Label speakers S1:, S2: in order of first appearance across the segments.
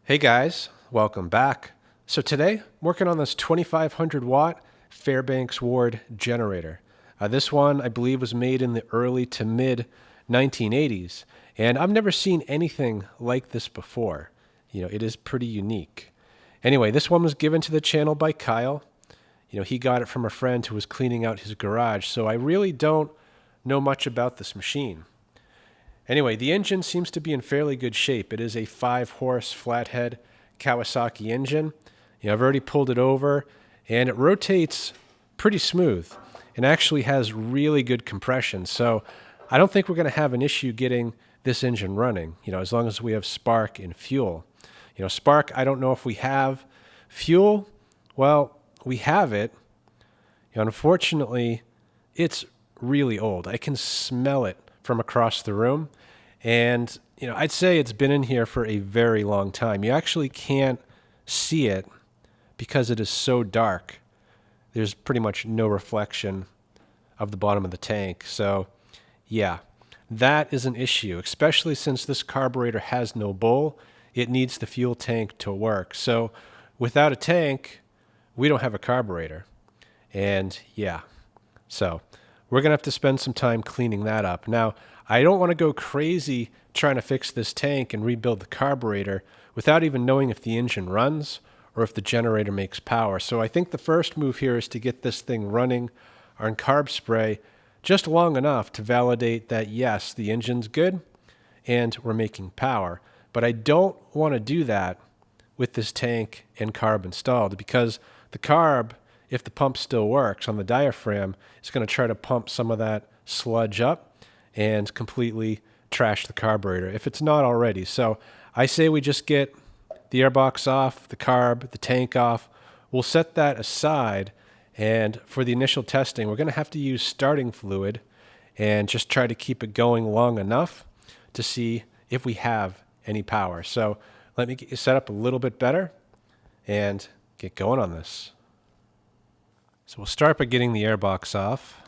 S1: Hey guys, welcome back. So today, I'm working on this 2500 watt Fairbanks Ward generator. This one, I believe, was made in the early to mid 1980s, and I've never seen anything like this before. It is pretty unique. Anyway, this one was given to the channel by Kyle. He got it from a friend who was cleaning out his garage, so I really don't know much about this machine. Anyway, the engine seems to be in fairly good shape. It is a 5-horse Flathead Kawasaki engine. I've already pulled it over, and it rotates pretty smooth and actually has really good compression. So I don't think we're going to have an issue getting this engine running, as long as we have spark and fuel. Spark, I don't know if we have. Fuel, well, we have it. Unfortunately, it's really old. I can smell it from across the room. And, I'd say it's been in here for a very long time. You actually can't see it because it is so dark. There's pretty much no reflection of the bottom of the tank. So, yeah, that is an issue, especially since this carburetor has no bowl. It needs the fuel tank to work. So, without a tank, we don't have a carburetor. And, yeah, so we're going to have to spend some time cleaning that up. Now, I don't want to go crazy trying to fix this tank and rebuild the carburetor without even knowing if the engine runs or if the generator makes power. So I think the first move here is to get this thing running on carb spray just long enough to validate that, yes, the engine's good and we're making power. But I don't want to do that with this tank and carb installed, because the carb, if the pump still works on the diaphragm, is going to try to pump some of that sludge up and completely trash the carburetor if it's not already. So I say we just get the airbox off, the carb, the tank off. We'll set that aside, and for the initial testing, we're going to have to use starting fluid and just try to keep it going long enough to see if we have any power. So let me get you set up a little bit better and get going on this. So we'll start by getting the airbox off.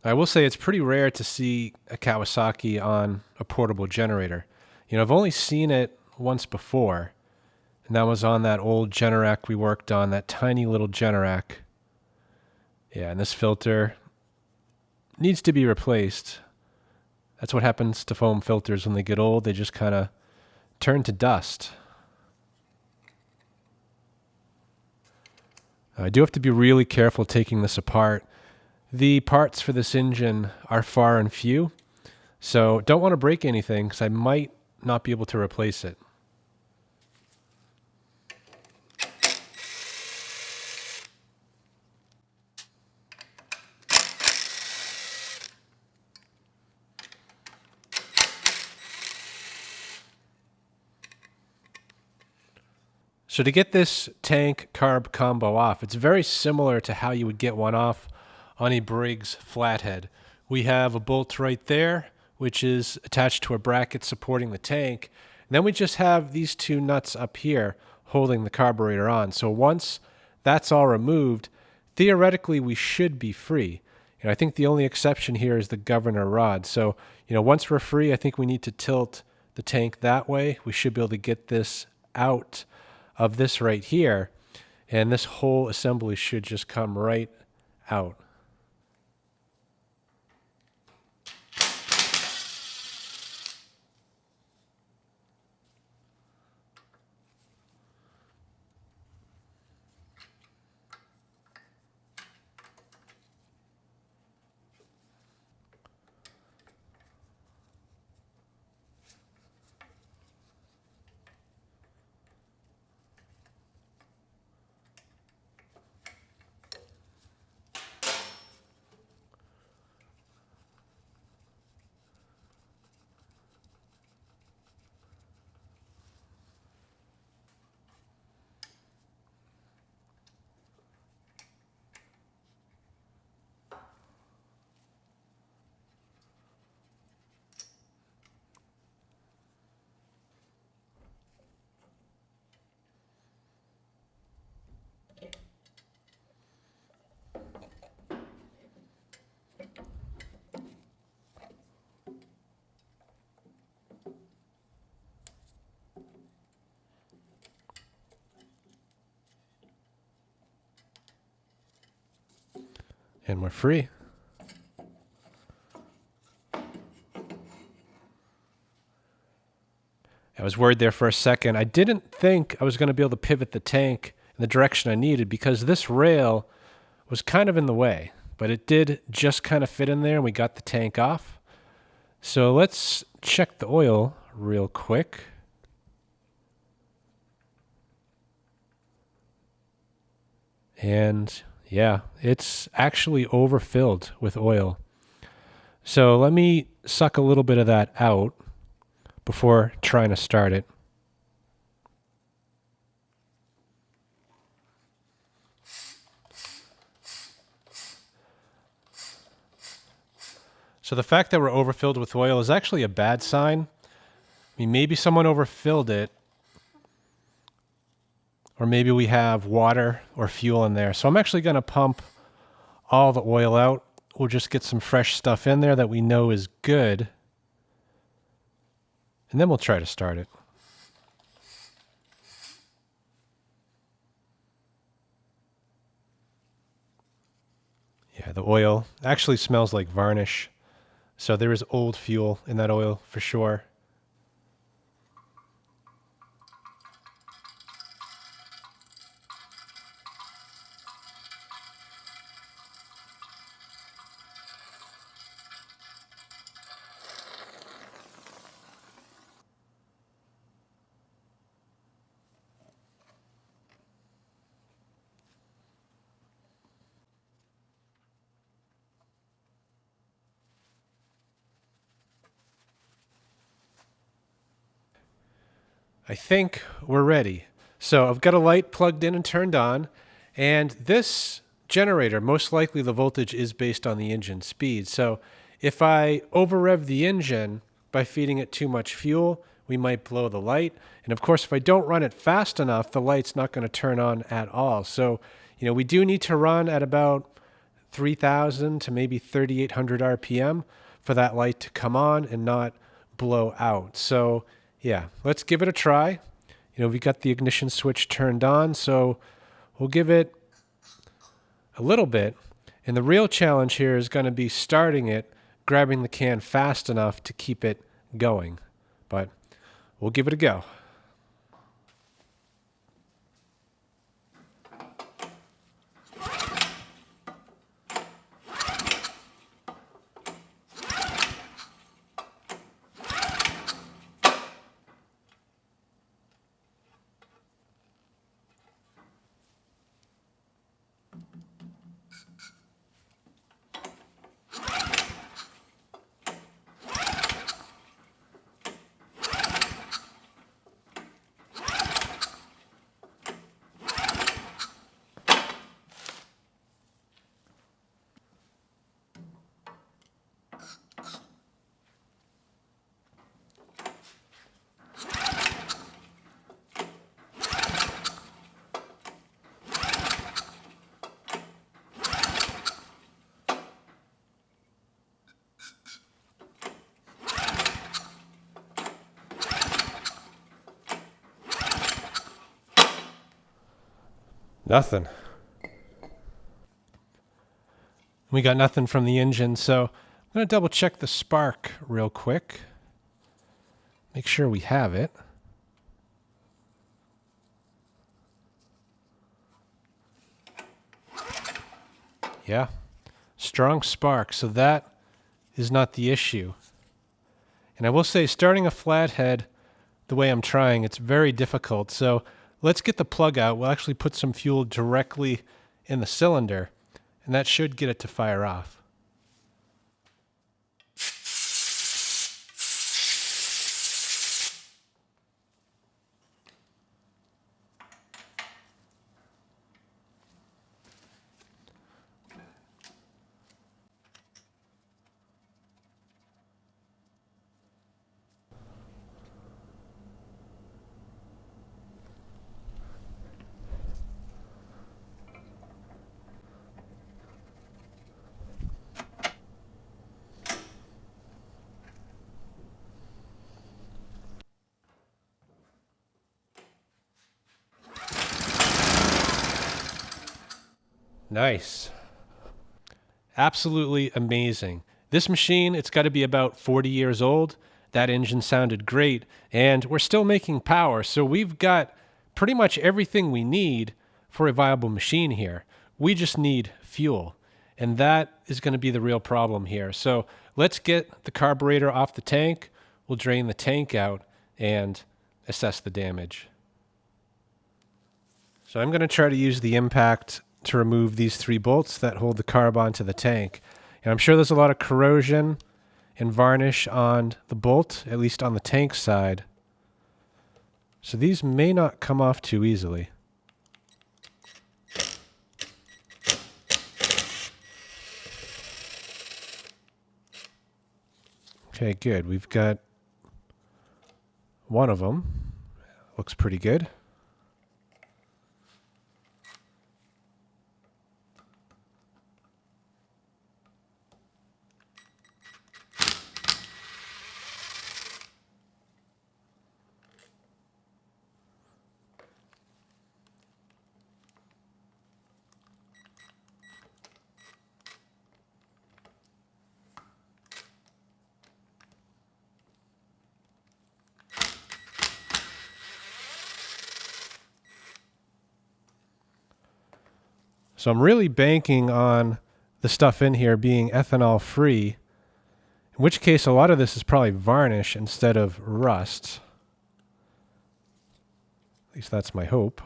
S1: I will say it's pretty rare to see a Kawasaki on a portable generator. I've only seen it once before, and that was on that old Generac we worked on, that tiny little Generac. Yeah, and this filter needs to be replaced. That's what happens to foam filters when they get old. They just kind of turn to dust. I do have to be really careful taking this apart. The parts for this engine are far and few, so don't want to break anything because I might not be able to replace it. So to get this tank carb combo off, it's very similar to how you would get one off on a Briggs Flathead. We have a bolt right there, which is attached to a bracket supporting the tank. And then we just have these two nuts up here holding the carburetor on. So once that's all removed, theoretically we should be free. I think the only exception here is the governor rod. So, once we're free, I think we need to tilt the tank that way. We should be able to get this out of this right here, and this whole assembly should just come right out. And we're free. I was worried there for a second. I didn't think I was going to be able to pivot the tank in the direction I needed because this rail was kind of in the way, but it did just kind of fit in there and we got the tank off. So let's check the oil real quick. And yeah, it's actually overfilled with oil. So let me suck a little bit of that out before trying to start it. So the fact that we're overfilled with oil is actually a bad sign. I mean, maybe someone overfilled it, or maybe we have water or fuel in there. So I'm actually going to pump all the oil out. We'll just get some fresh stuff in there that we know is good. And then we'll try to start it. Yeah, the oil actually smells like varnish. So there is old fuel in that oil for sure. I think we're ready. So I've got a light plugged in and turned on, and this generator, most likely the voltage is based on the engine speed. So if I over rev the engine by feeding it too much fuel, we might blow the light. And of course, if I don't run it fast enough, the light's not going to turn on at all. So, we do need to run at about 3,000 to maybe 3,800 RPM for that light to come on and not blow out. So yeah, let's give it a try. We got the ignition switch turned on, so we'll give it a little bit. And the real challenge here is going to be starting it, grabbing the can fast enough to keep it going. But we'll give it a go. Nothing. We got nothing from the engine, so I'm going to double check the spark real quick. Make sure we have it. Yeah, strong spark, so that is not the issue. And I will say, starting a flathead the way I'm trying, it's very difficult. So let's get the plug out. We'll actually put some fuel directly in the cylinder, and that should get it to fire off. Nice. absolutely amazing. This machine, it's got to be about 40 years old. That engine sounded great, and we're still making power, so we've got pretty much everything we need for a viable machine here. We just need fuel, and that is going to be the real problem here. So let's get the carburetor off the tank. We'll drain the tank out and assess the damage. So I'm going to try to use the impact to remove these 3 bolts that hold the carb onto the tank. And I'm sure there's a lot of corrosion and varnish on the bolt, at least on the tank side. So these may not come off too easily. Okay, good. We've got one of them. Looks pretty good. So I'm really banking on the stuff in here being ethanol free, in which case a lot of this is probably varnish instead of rust. At least that's my hope.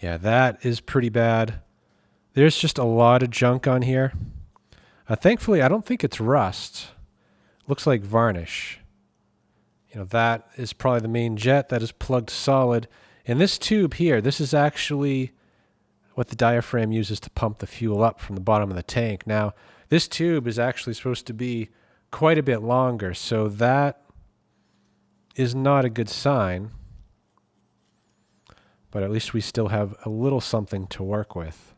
S1: Yeah, that is pretty bad. There's just a lot of junk on here. Thankfully, I don't think it's rust. Looks like varnish. You know, that is probably the main jet that is plugged solid. And this tube here, this is actually what the diaphragm uses to pump the fuel up from the bottom of the tank. Now, this tube is actually supposed to be quite a bit longer, so that is not a good sign. But at least we still have a little something to work with.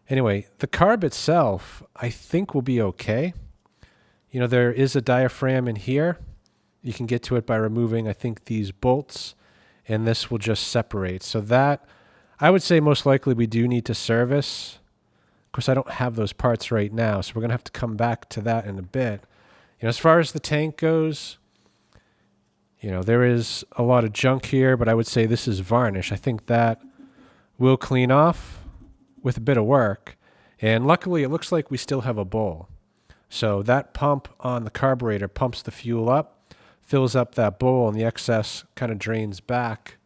S1: Anyway, the carb itself, I think will be okay. You know, there is a diaphragm in here. You can get to it by removing, I think, these bolts, and this will just separate. So that, I would say most likely we do need to service. Of course, I don't have those parts right now, so we're going to have to come back to that in a bit. You know, as far as the tank goes, you know, there is a lot of junk here, but I would say this is varnish. I think that will clean off with a bit of work. And luckily, it looks like we still have a bowl. So that pump on the carburetor pumps the fuel up, fills up that bowl, and the excess kind of drains back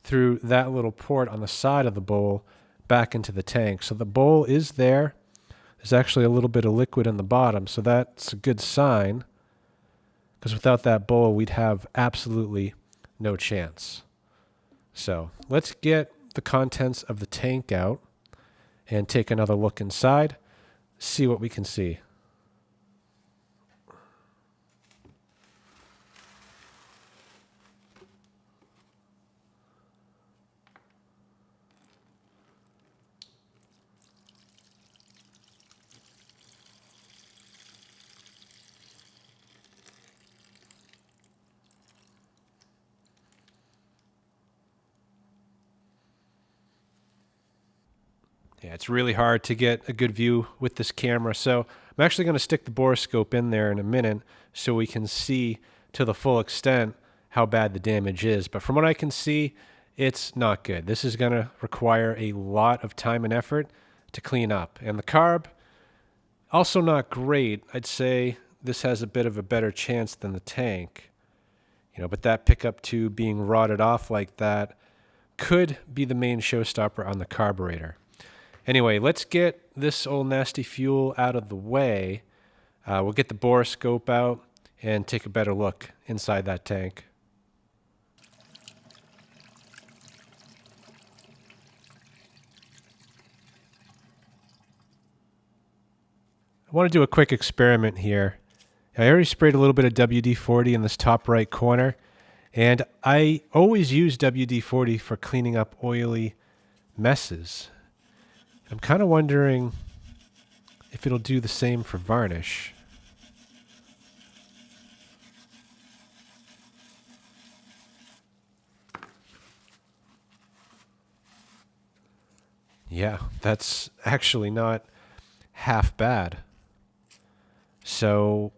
S1: through that little port on the side of the bowl back into the tank. So the bowl is there. There's actually a little bit of liquid in the bottom, so that's a good sign. Because without that bowl, we'd have absolutely no chance. So let's get the contents of the tank out and take another look inside, see what we can see. Yeah, it's really hard to get a good view with this camera, so I'm actually going to stick the borescope in there in a minute so we can see to the full extent how bad the damage is. But from what I can see, it's not good. This is going to require a lot of time and effort to clean up. And the carb, also not great. I'd say this has a bit of a better chance than the tank. You know, but that pickup tube being rotted off like that could be the main showstopper on the carburetor. Anyway, let's get this old nasty fuel out of the way. We'll get the borescope out and take a better look inside that tank. I want to do a quick experiment here. I already sprayed a little bit of WD-40 in this top right corner, and I always use WD-40 for cleaning up oily messes. I'm kind of wondering if it'll do the same for varnish. Yeah, that's actually not half bad. So,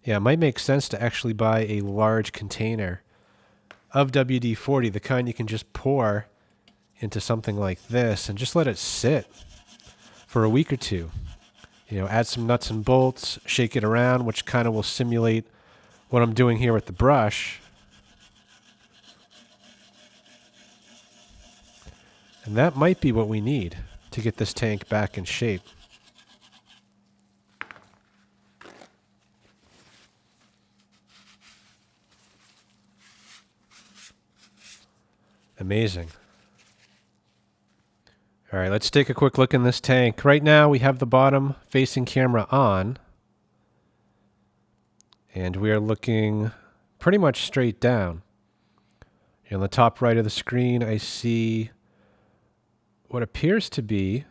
S1: yeah, it might make sense to actually buy a large container of WD-40, the kind you can just pour into something like this and just let it sit for a week or two. You know, add some nuts and bolts, shake it around, which kind of will simulate what I'm doing here with the brush. And that might be what we need to get this tank back in shape. Amazing. All right, let's take a quick look in this tank. Right now we have the bottom facing camera on, and we are looking pretty much straight down. On the top right of the screen, I see what appears to be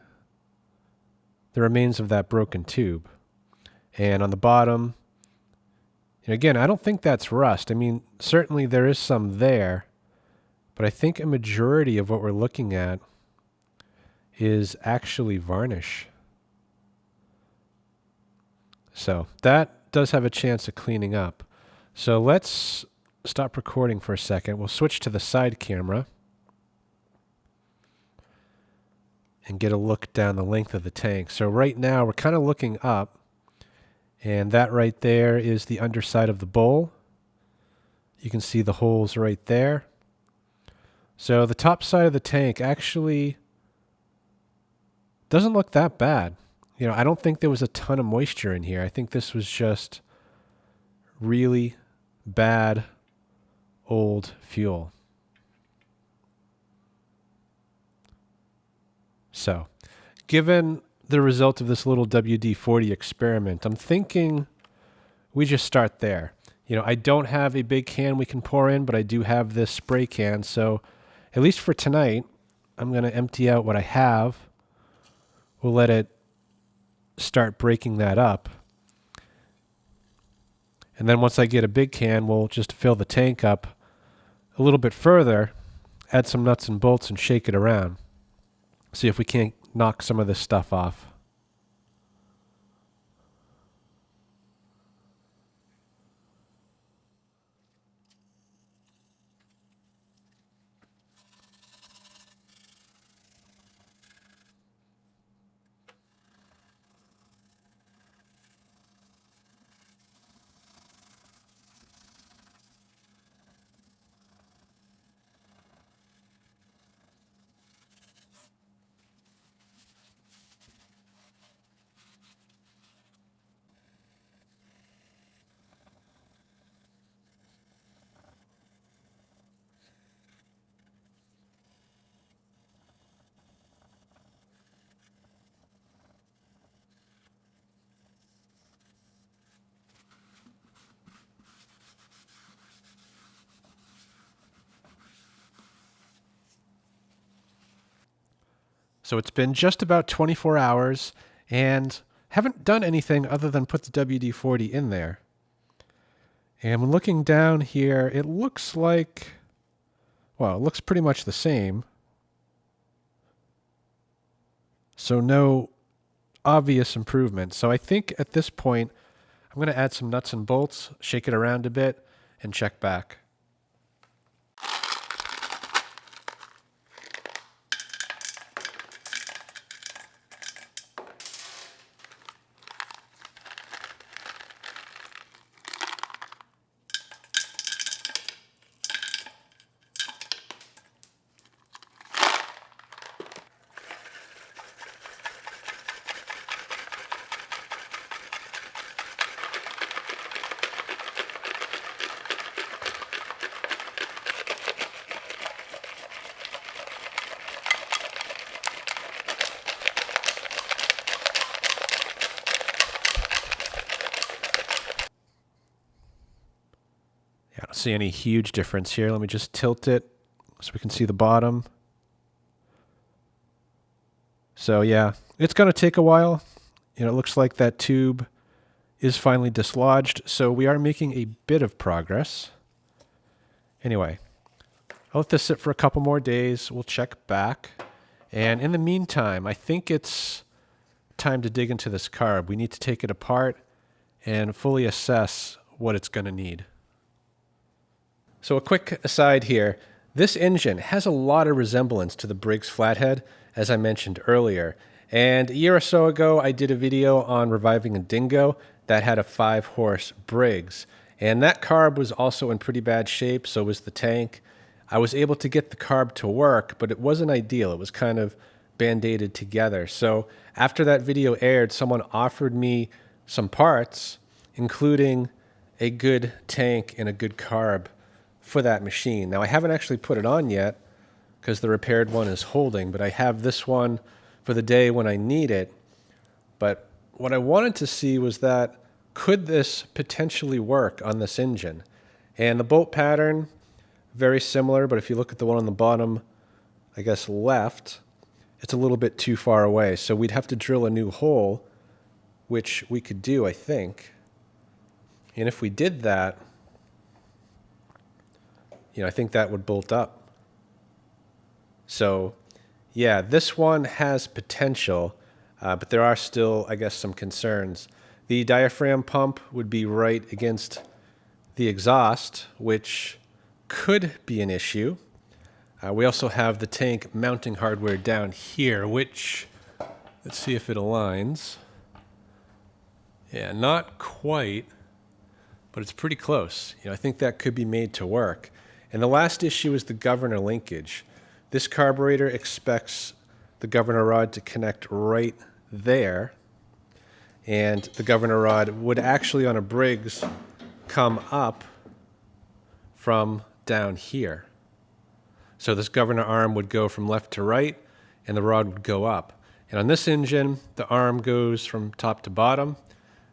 S1: the remains of that broken tube. And on the bottom, and again, I don't think that's rust. I mean, certainly there is some there, but I think a majority of what we're looking at is actually varnish. So that does have a chance of cleaning up. So let's stop recording for a second. We'll switch to the side camera and get a look down the length of the tank. So right now we're kind of looking up, and that right there is the underside of the bowl. You can see the holes right there. So the top side of the tank actually doesn't look that bad. You know, I don't think there was a ton of moisture in here. I think this was just really bad old fuel. So, given the result of this little WD-40 experiment, I'm thinking we just start there. You know, I don't have a big can we can pour in, but I do have this spray can. So, at least for tonight, I'm going to empty out what I have. We'll let it start breaking that up. And then once I get a big can, we'll just fill the tank up a little bit further, add some nuts and bolts, and shake it around. See if we can't knock some of this stuff off. So it's been just about 24 hours and haven't done anything other than put the WD-40 in there. And when looking down here, it looks like, well, it looks pretty much the same. So no obvious improvement. So I think at this point, I'm going to add some nuts and bolts, shake it around a bit, and check back. Yeah, I don't see any huge difference here. Let me just tilt it so we can see the bottom. So yeah, it's going to take a while. It looks like that tube is finally dislodged, so we are making a bit of progress. Anyway, I'll let this sit for a couple more days. We'll check back. And in the meantime, I think it's time to dig into this carb. We need to take it apart and fully assess what it's going to need. So a quick aside here. This engine has a lot of resemblance to the Briggs Flathead, as I mentioned earlier. And a year or so ago, I did a video on reviving a dingo that had a 5-horse Briggs. And that carb was also in pretty bad shape, so was the tank. I was able to get the carb to work, but it wasn't ideal. It was kind of band-aided together. So after that video aired, someone offered me some parts, including a good tank and a good carb for that machine. Now, I haven't actually put it on yet because the repaired one is holding, but I have this one for the day when I need it. But what I wanted to see was that, could this potentially work on this engine? And the bolt pattern, very similar, but if you look at the one on the bottom, I guess left, it's a little bit too far away. So we'd have to drill a new hole, which we could do, I think. And if we did that, I think that would bolt up. So yeah, this one has potential, but there are still, I guess, some concerns. The diaphragm pump would be right against the exhaust, which could be an issue. We also have the tank mounting hardware down here, which, let's see if it aligns. Yeah, not quite, but it's pretty close. I think that could be made to work. And the last issue is the governor linkage. This carburetor expects the governor rod to connect right there, and the governor rod would actually, on a Briggs, come up from down here. So this governor arm would go from left to right, and the rod would go up. And on this engine, the arm goes from top to bottom,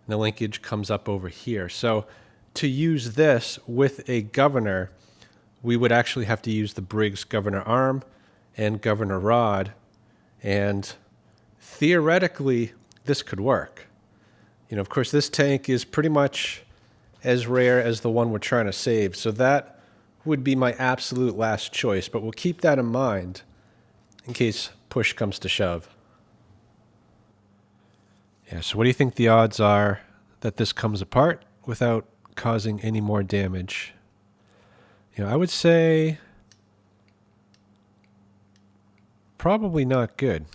S1: and the linkage comes up over here. So to use this with a governor, we would actually have to use the Briggs governor arm and governor rod, and theoretically, this could work. Of course, this tank is pretty much as rare as the one we're trying to save, so that would be my absolute last choice, but we'll keep that in mind in case push comes to shove. Yeah, so what do you think the odds are that this comes apart without causing any more damage? I would say probably not good.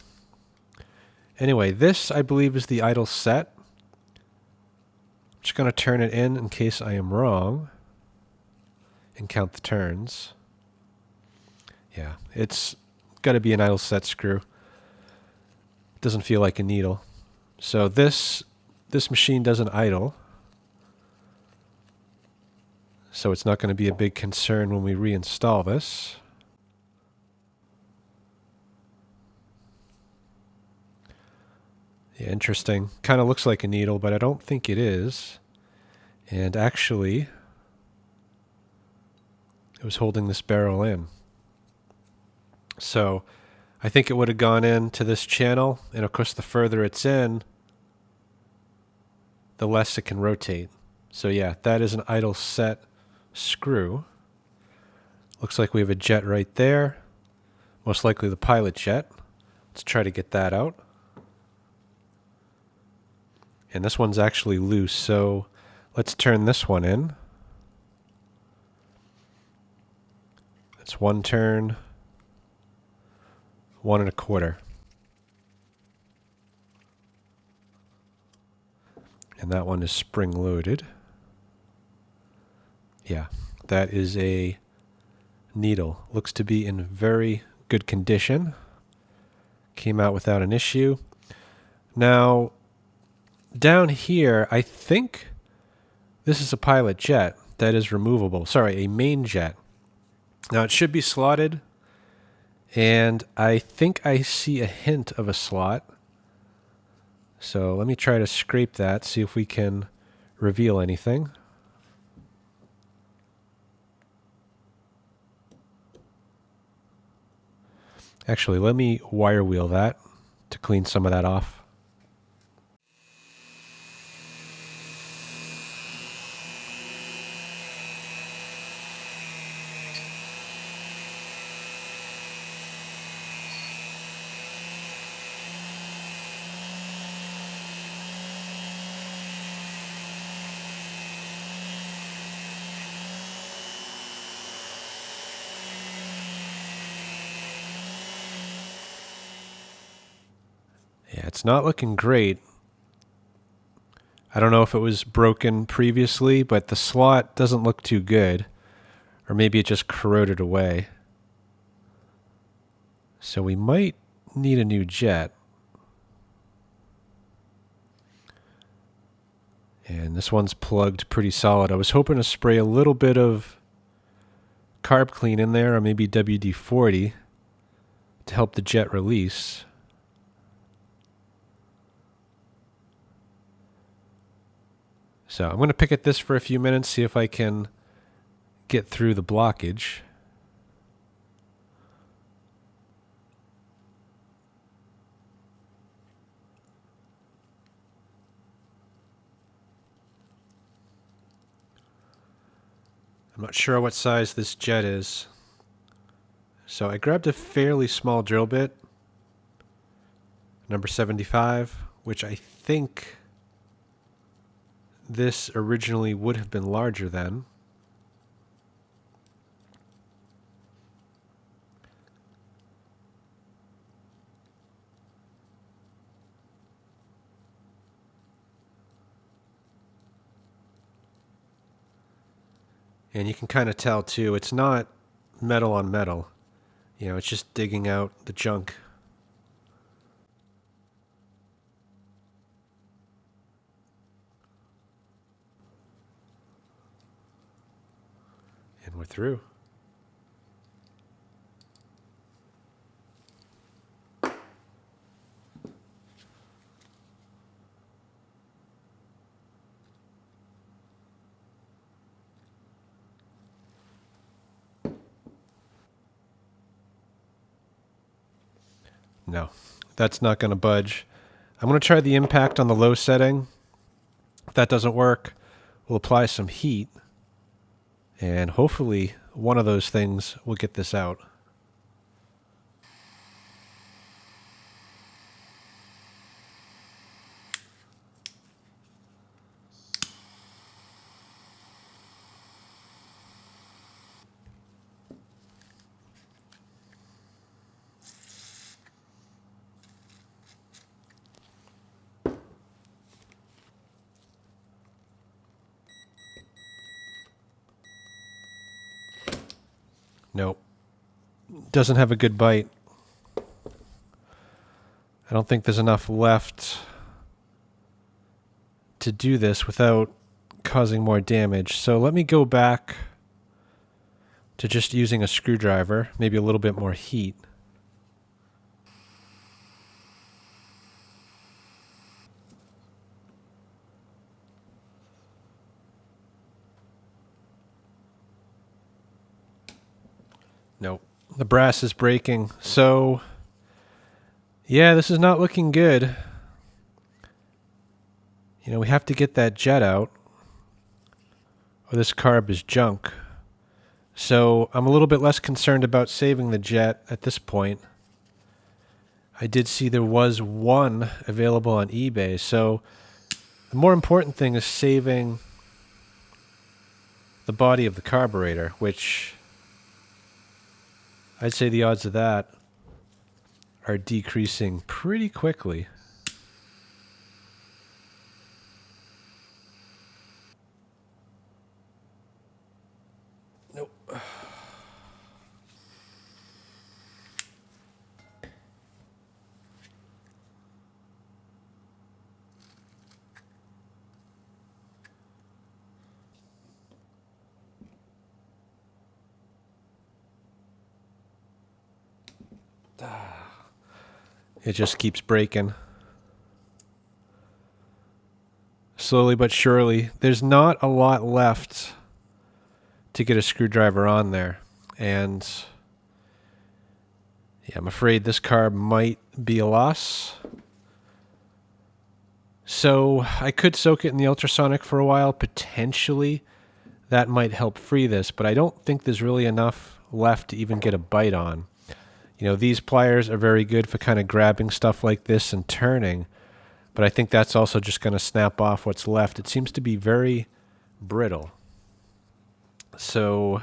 S1: Anyway, this, I believe, is the idle set. I'm just going to turn it in case I am wrong and count the turns. Yeah, it's got to be an idle set screw. It doesn't feel like a needle. So this machine doesn't idle. So it's not going to be a big concern when we reinstall this. Yeah, interesting. Kind of looks like a needle, but I don't think it is. And actually, it was holding this barrel in. So I think it would have gone into this channel, and of course the further it's in, the less it can rotate. So yeah, that is an idle set screw. Looks like we have a jet right there. Most likely the pilot jet. Let's try to get that out. And this one's actually loose, so let's turn this one in. That's one turn, 1 1/4. And that one is spring loaded. Yeah, that is a needle. Looks to be in very good condition. Came out without an issue. Now, down here, I think this is a pilot jet that is removable. Sorry, a main jet. Now, it should be slotted, and I think I see a hint of a slot. So let me try to scrape that, see if we can reveal anything. Actually, let me wire wheel that to clean some of that off. Yeah, it's not looking great. I don't know if it was broken previously, but the slot doesn't look too good. Or maybe it just corroded away. So we might need a new jet. And this one's plugged pretty solid. I was hoping to spray a little bit of Carb Clean in there, or maybe WD-40 to help the jet release. So I'm going to pick at this for a few minutes, see if I can get through the blockage. I'm not sure what size this jet is. So I grabbed a fairly small drill bit, number 75, which I think this originally would have been larger than. And you can kind of tell too, it's not metal on metal. You know, it's just digging out the junk. And we're through. No, that's not going to budge. I'm going to try the impact on the low setting. If that doesn't work, we'll apply some heat, and hopefully one of those things will get this out. Nope. Doesn't have a good bite. I don't think there's enough left to do this without causing more damage. So let me go back to just using a screwdriver, maybe a little bit more heat. Nope. The brass is breaking. So, yeah, this is not looking good. You know, we have to get that jet out, or this carb is junk. So I'm a little bit less concerned about saving the jet at this point. I did see there was one available on eBay. So the more important thing is saving the body of the carburetor, which I'd say the odds of that are decreasing pretty quickly. Nope. It just keeps breaking. Slowly but surely. There's not a lot left to get a screwdriver on there. And Yeah, I'm afraid this carb might be a loss. So I could soak it in the ultrasonic for a while, potentially. That might help free this, but I don't think there's really enough left to even get a bite on. You know, these pliers are very good for kind of grabbing stuff like this and turning, but I think that's also just going to snap off what's left. It seems to be very brittle. So,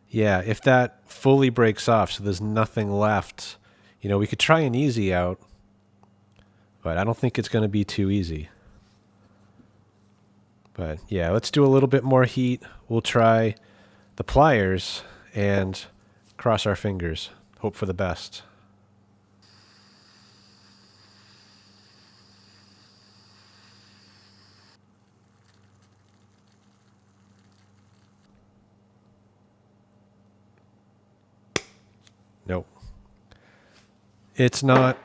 S1: yeah, if that fully breaks off, so there's nothing left, you know, we could try an easy out, but I don't think it's going to be too easy. But yeah, let's do a little bit more heat. We'll try the pliers and cross our fingers. Hope for the best. Nope. It's not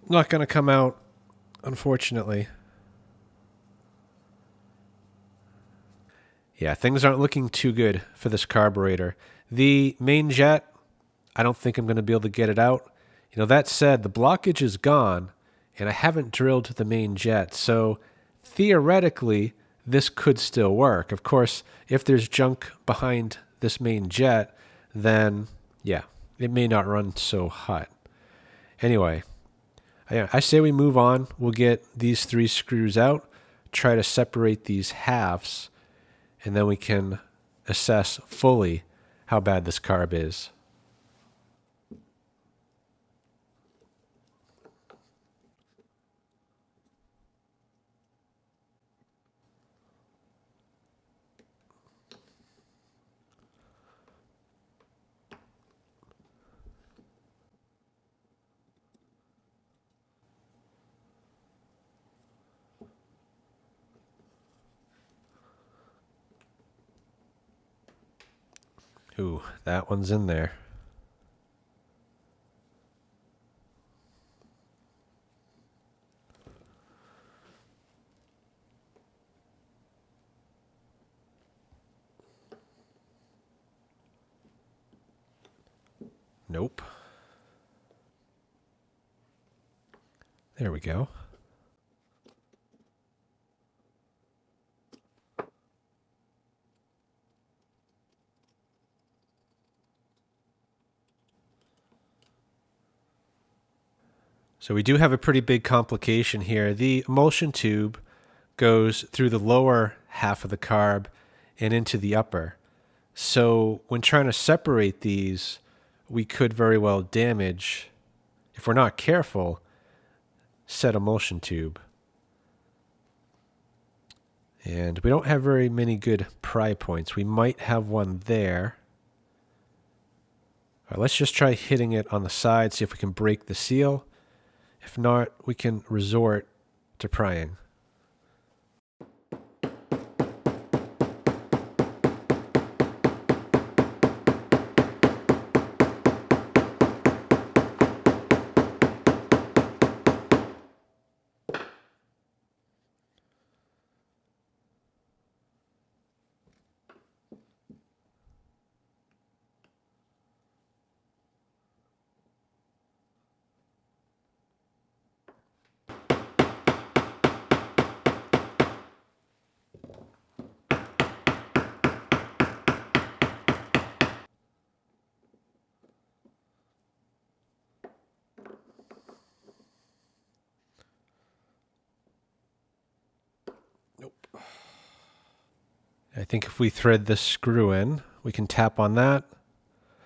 S1: going to come out, unfortunately. Yeah, things aren't looking too good for this carburetor. The main jet, I don't think I'm going to be able to get it out. You know, that said, the blockage is gone, and I haven't drilled the main jet, so theoretically, this could still work. Of course, if there's junk behind this main jet, then, yeah, it may not run so hot. Anyway, I say we move on. We'll get these 3 screws out, try to separate these halves, and then we can assess fully how bad this carb is. Ooh, that one's in there. Nope. There we go. So we do have a pretty big complication here. The emulsion tube goes through the lower half of the carb and into the upper. So when trying to separate these, we could very well damage, if we're not careful, said emulsion tube. And we don't have very many good pry points. We might have one there. All right, let's just try hitting it on the side, see if we can break the seal. If not, we can resort to prying. Nope. I think if we thread this screw in, we can tap on that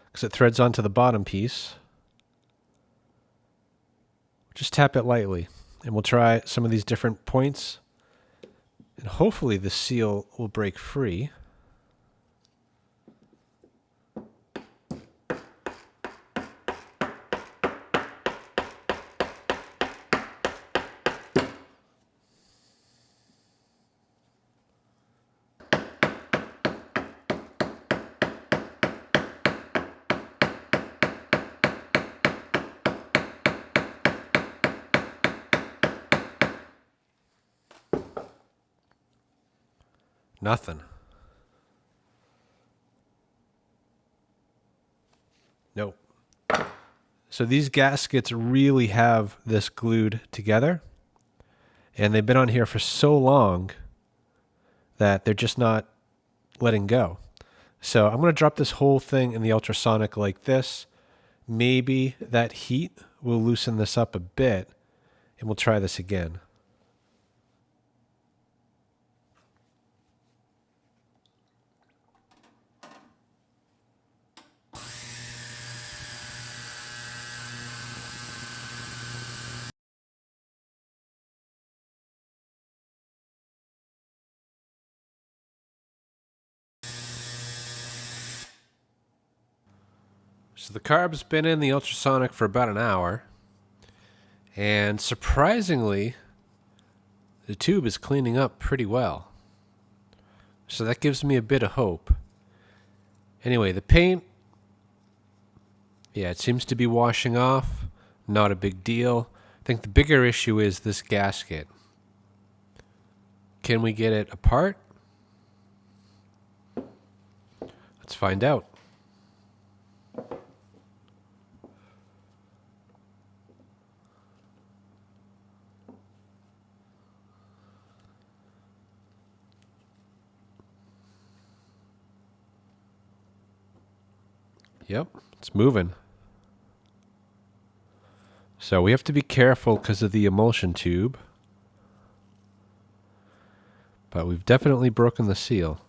S1: because it threads onto the bottom piece. Just tap it lightly, and we'll try some of these different points, and hopefully the seal will break free. Nothing. Nope. So these gaskets really have this glued together, and they've been on here for so long that they're just not letting go. So I'm going to drop this whole thing in the ultrasonic like this. Maybe that heat will loosen this up a bit, and we'll try this again. So the carb's been in the ultrasonic for about an hour, and surprisingly, the tube is cleaning up pretty well. So that gives me a bit of hope. Anyway, the paint, yeah, it seems to be washing off. Not a big deal. I think the bigger issue is this gasket. Can we get it apart? Let's find out. Yep, it's moving. So we have to be careful because of the emulsion tube. But we've definitely broken the seal.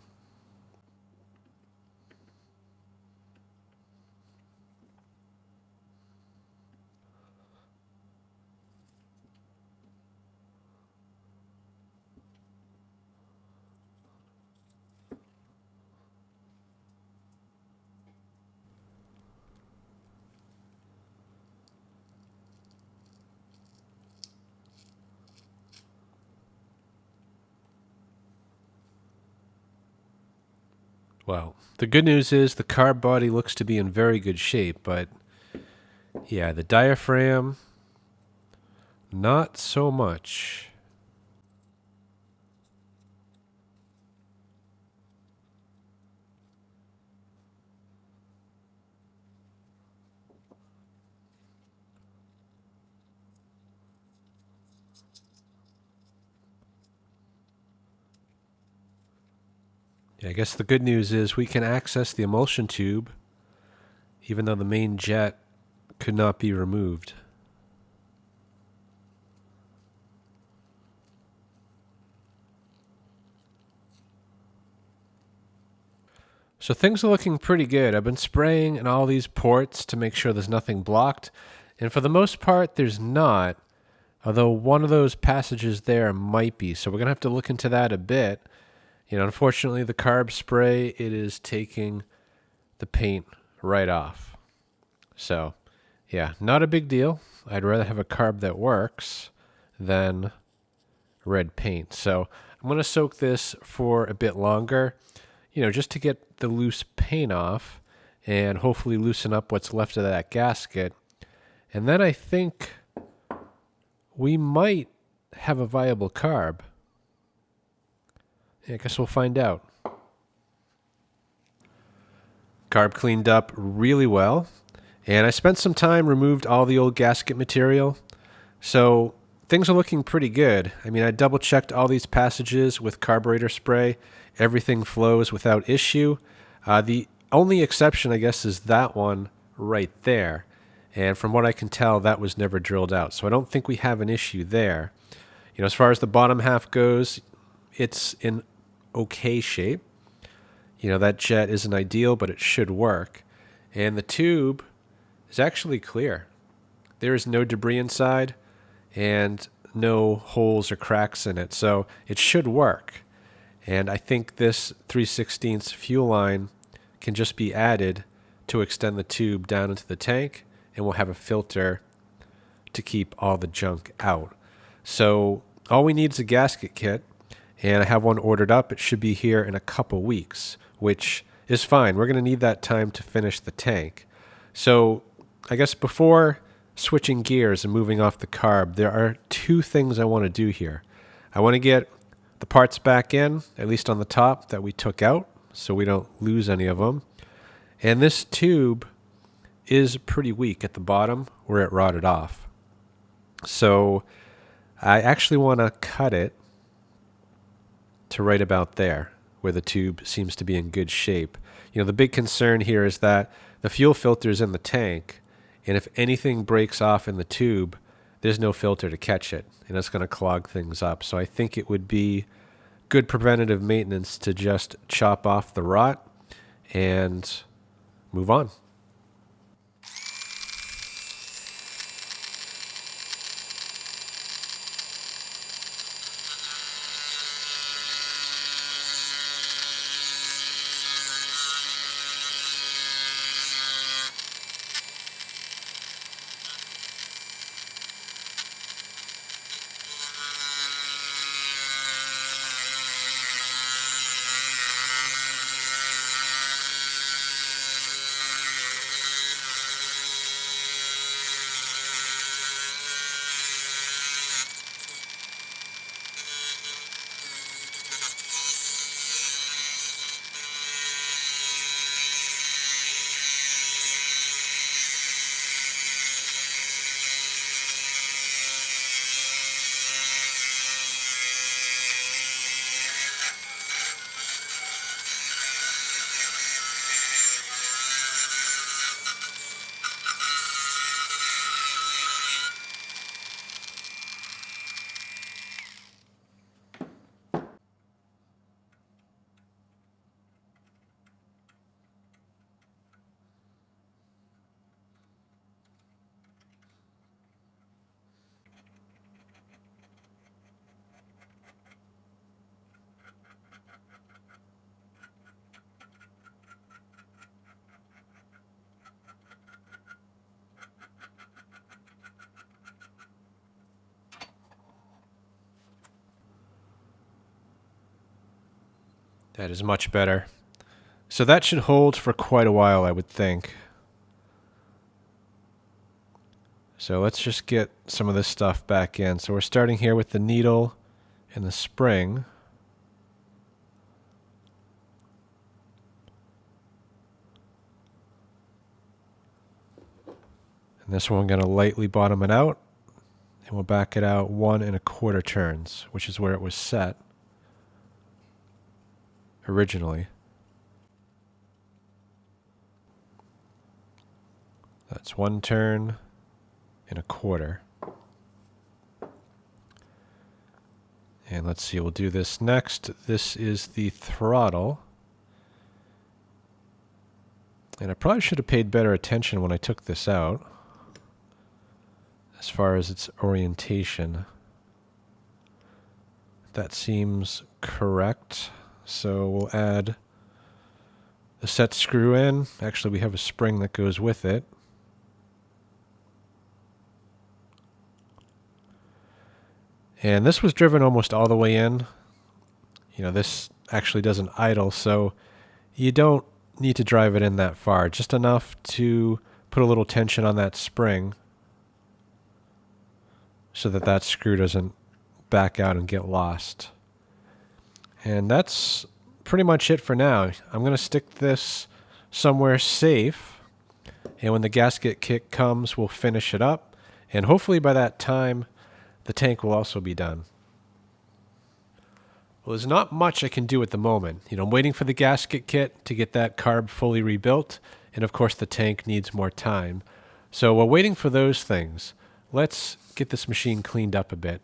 S1: Well, the good news is the carb body looks to be in very good shape, but yeah, the diaphragm, not so much. Yeah, I guess the good news is we can access the emulsion tube, even though the main jet could not be removed. So things are looking pretty good. I've been spraying in all these ports to make sure there's nothing blocked, and for the most part there's not, although one of those passages there might be, so we're going to have to look into that a bit. You know, unfortunately the carb spray, it is taking the paint right off. So, yeah, not a big deal. I'd rather have a carb that works than red paint. So I'm going to soak this for a bit longer, you know, just to get the loose paint off and hopefully loosen up what's left of that gasket. And then I think we might have a viable carb. Yeah, I guess we'll find out. Carb cleaned up really well, and I spent some time, removed all the old gasket material. So things are looking pretty good. I mean, I double checked all these passages with carburetor spray. Everything flows without issue. The only exception, I guess, is that one right there. And from what I can tell, that was never drilled out. So I don't think we have an issue there. You know, as far as the bottom half goes, it's in okay shape. You know, that jet isn't ideal, but it should work. And the tube is actually clear. There is no debris inside and no holes or cracks in it. So it should work. And I think this 3/16 fuel line can just be added to extend the tube down into the tank, and we'll have a filter to keep all the junk out. So all we need is a gasket kit, and I have one ordered up. It should be here in a couple weeks, which is fine. We're going to need that time to finish the tank. So I guess before switching gears and moving off the carb, there are two things I want to do here. I want to get the parts back in, at least on the top, that we took out, so we don't lose any of them. And this tube is pretty weak at the bottom where it rotted off. So I actually want to cut it to right about there, where the tube seems to be in good shape. The big concern here is that the fuel filter is in the tank, and if anything breaks off in the tube, there's no filter to catch it, and it's going to clog things up. So I think it would be good preventative maintenance to just chop off the rot and move on. That is much better. So that should hold for quite a while, I would think. So let's just get some of this stuff back in. So we're starting here with the needle and the spring. And this one we're going to lightly bottom it out. And we'll back it out 1 1/4 turns, which is where it was set originally. That's 1 turn and 1/4. And let's see, we'll do this next. This is the throttle. And I probably should have paid better attention when I took this out, as far as its orientation. That seems correct. So we'll add the set screw in. Actually, we have a spring that goes with it. And this was driven almost all the way in. This actually doesn't idle, so you don't need to drive it in that far. Just enough to put a little tension on that spring so that that screw doesn't back out and get lost. And that's pretty much it for now. I'm going to stick this somewhere safe, and when the gasket kit comes, we'll finish it up, and hopefully by that time the tank will also be done. Well, there's not much I can do at the moment. I'm waiting for the gasket kit to get that carb fully rebuilt, and of course the tank needs more time. So while waiting for those things, let's get this machine cleaned up a bit.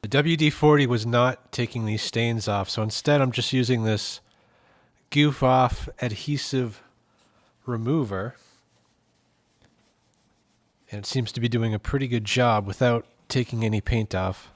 S1: The WD-40 was not taking these stains off, so instead I'm just using this goof off adhesive remover, and it seems to be doing a pretty good job without taking any paint off.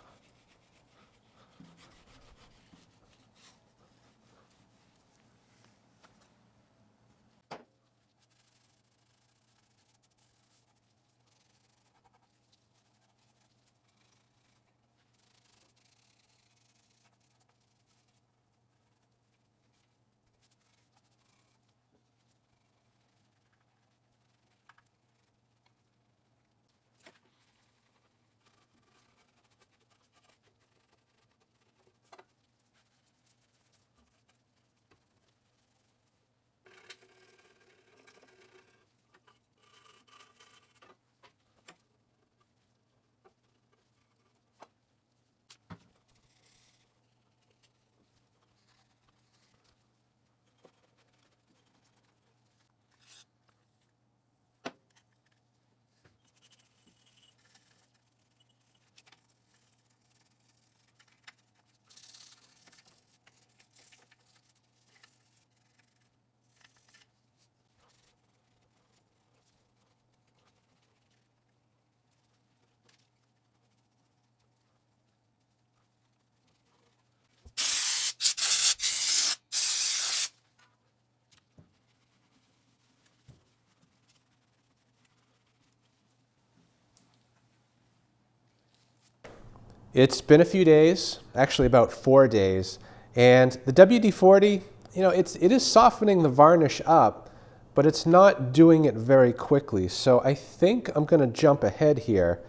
S1: It's been a few days, actually about 4 days, and the WD-40, it is softening the varnish up, but it's not doing it very quickly. So I think I'm going to jump ahead here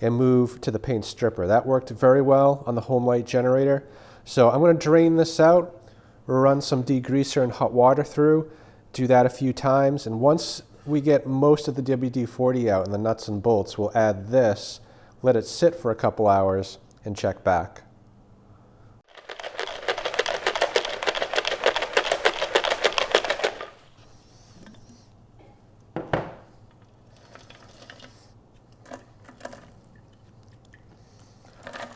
S1: and move to the paint stripper. That worked very well on the home light generator. So I'm going to drain this out, run some degreaser and hot water through, do that a few times, and once we get most of the WD-40 out and the nuts and bolts, we'll add this, let it sit for a couple hours, and check back.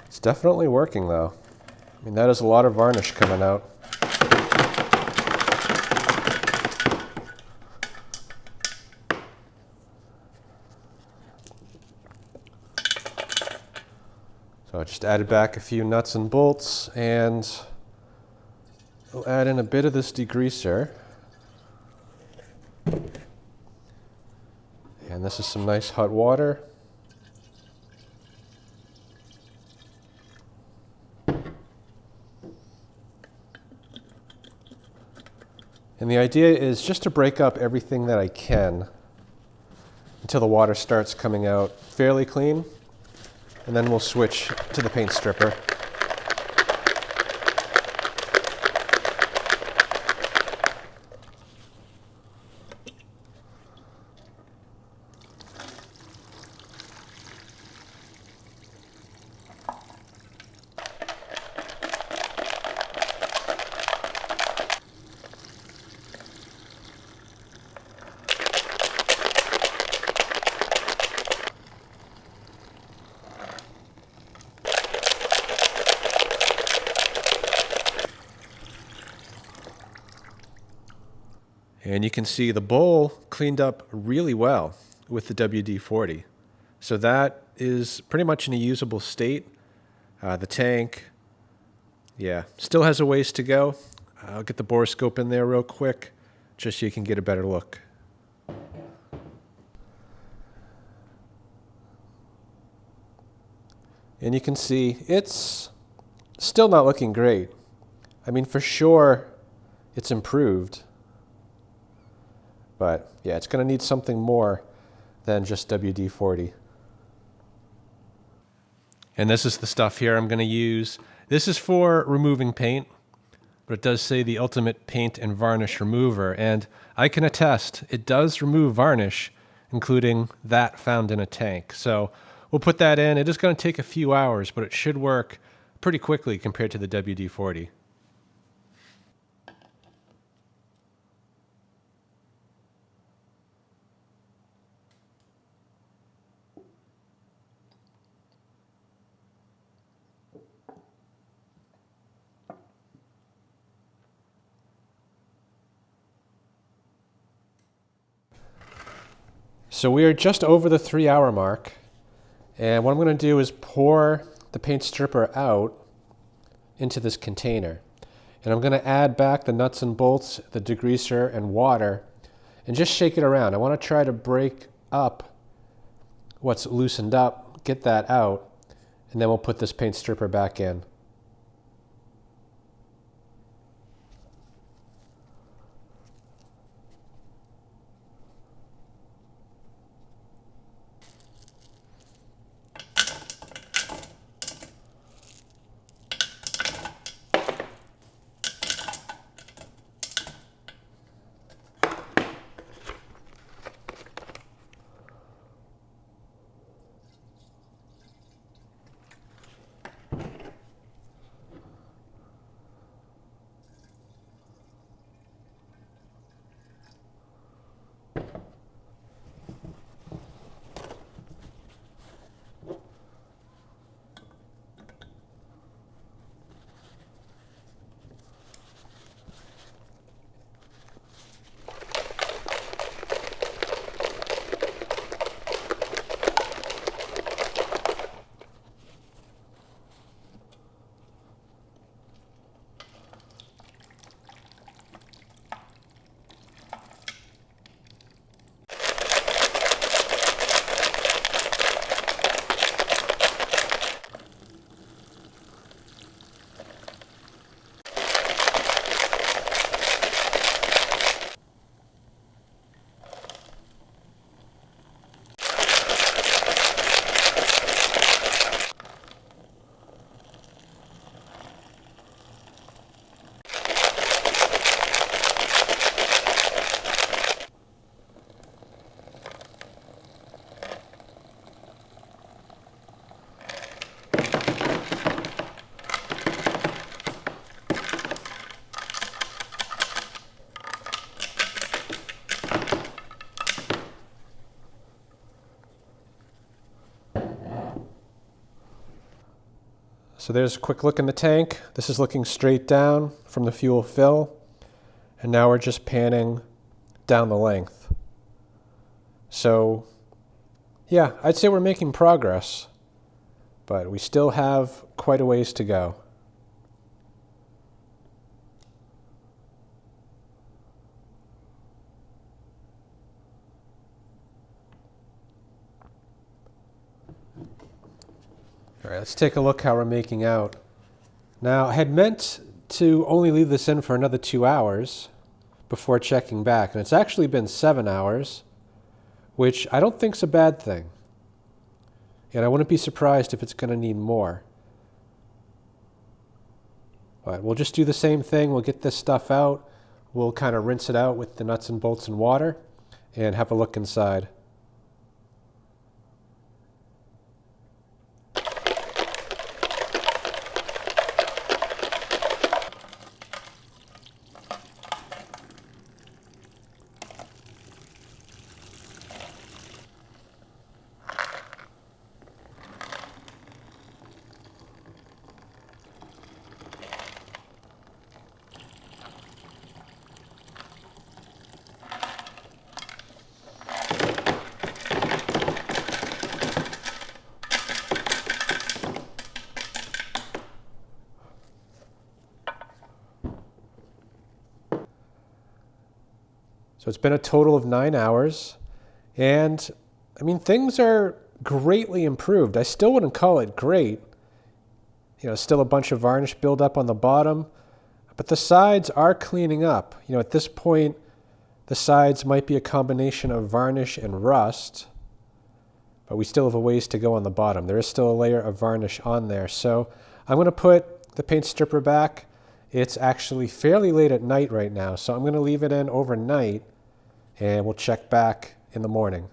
S1: It's definitely working though. I mean, that is a lot of varnish coming out. So I just added back a few nuts and bolts, and we'll add in a bit of this degreaser. And this is some nice hot water. And the idea is just to break up everything that I can until the water starts coming out fairly clean. And then we'll switch to the paint stripper. And you can see the bowl cleaned up really well with the WD-40. So that is pretty much in a usable state. The tank, yeah, still has a ways to go. I'll get the borescope in there real quick, just so you can get a better look. And you can see it's still not looking great. I mean, for sure, it's improved. But yeah, it's going to need something more than just WD-40. And this is the stuff here I'm going to use. This is for removing paint, but it does say the Ultimate Paint and Varnish Remover. And I can attest, it does remove varnish, including that found in a tank. So we'll put that in. It is going to take a few hours, but it should work pretty quickly compared to the WD-40. So we are just over the 3-hour mark, and what I'm going to do is pour the paint stripper out into this container. And I'm going to add back the nuts and bolts, the degreaser, and water, and just shake it around. I want to try to break up what's loosened up, get that out, and then we'll put this paint stripper back in. So there's a quick look in the tank. This is looking straight down from the fuel fill. And now we're just panning down the length. So yeah, I'd say we're making progress, but we still have quite a ways to go. All right, let's take a look how we're making out. Now, I had meant to only leave this in for another 2 hours before checking back, and it's actually been 7 hours, which I don't think's a bad thing. And I wouldn't be surprised if it's going to need more. But we'll just do the same thing. We'll get this stuff out. We'll kind of rinse it out with the nuts and bolts and water and have a look inside. So it's been a total of 9 hours, and I mean, things are greatly improved. I still wouldn't call it great. You know, still a bunch of varnish buildup on the bottom, but the sides are cleaning up. You know, at this point, the sides might be a combination of varnish and rust, but we still have a ways to go on the bottom. There is still a layer of varnish on there. So I'm going to put the paint stripper back. It's actually fairly late at night right now, so I'm going to leave it in overnight, and we'll check back in the morning.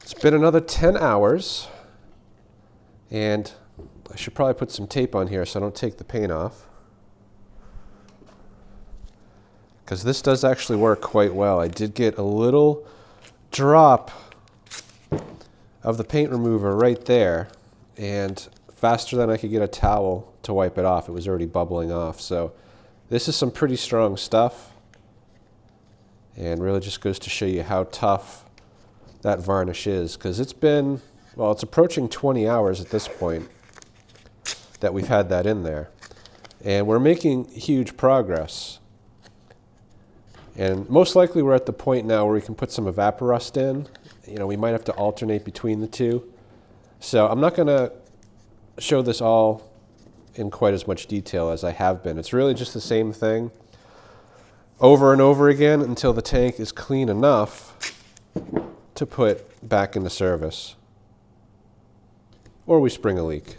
S1: It's been another 10 hours, and I should probably put some tape on here so I don't take the paint off, because this does actually work quite well. I did get a little drop of the paint remover right there, and faster than I could get a towel to wipe it off. It was already bubbling off. So this is some pretty strong stuff, and really just goes to show you how tough that varnish is, because it's been, well, it's approaching 20 hours at this point that we've had that in there. And we're making huge progress. And most likely we're at the point now where we can put some evaporust in. You know, we might have to alternate between the two. So I'm not going to show this all in quite as much detail as I have been. It's really just the same thing over and over again until the tank is clean enough to put back into service, or we spring a leak.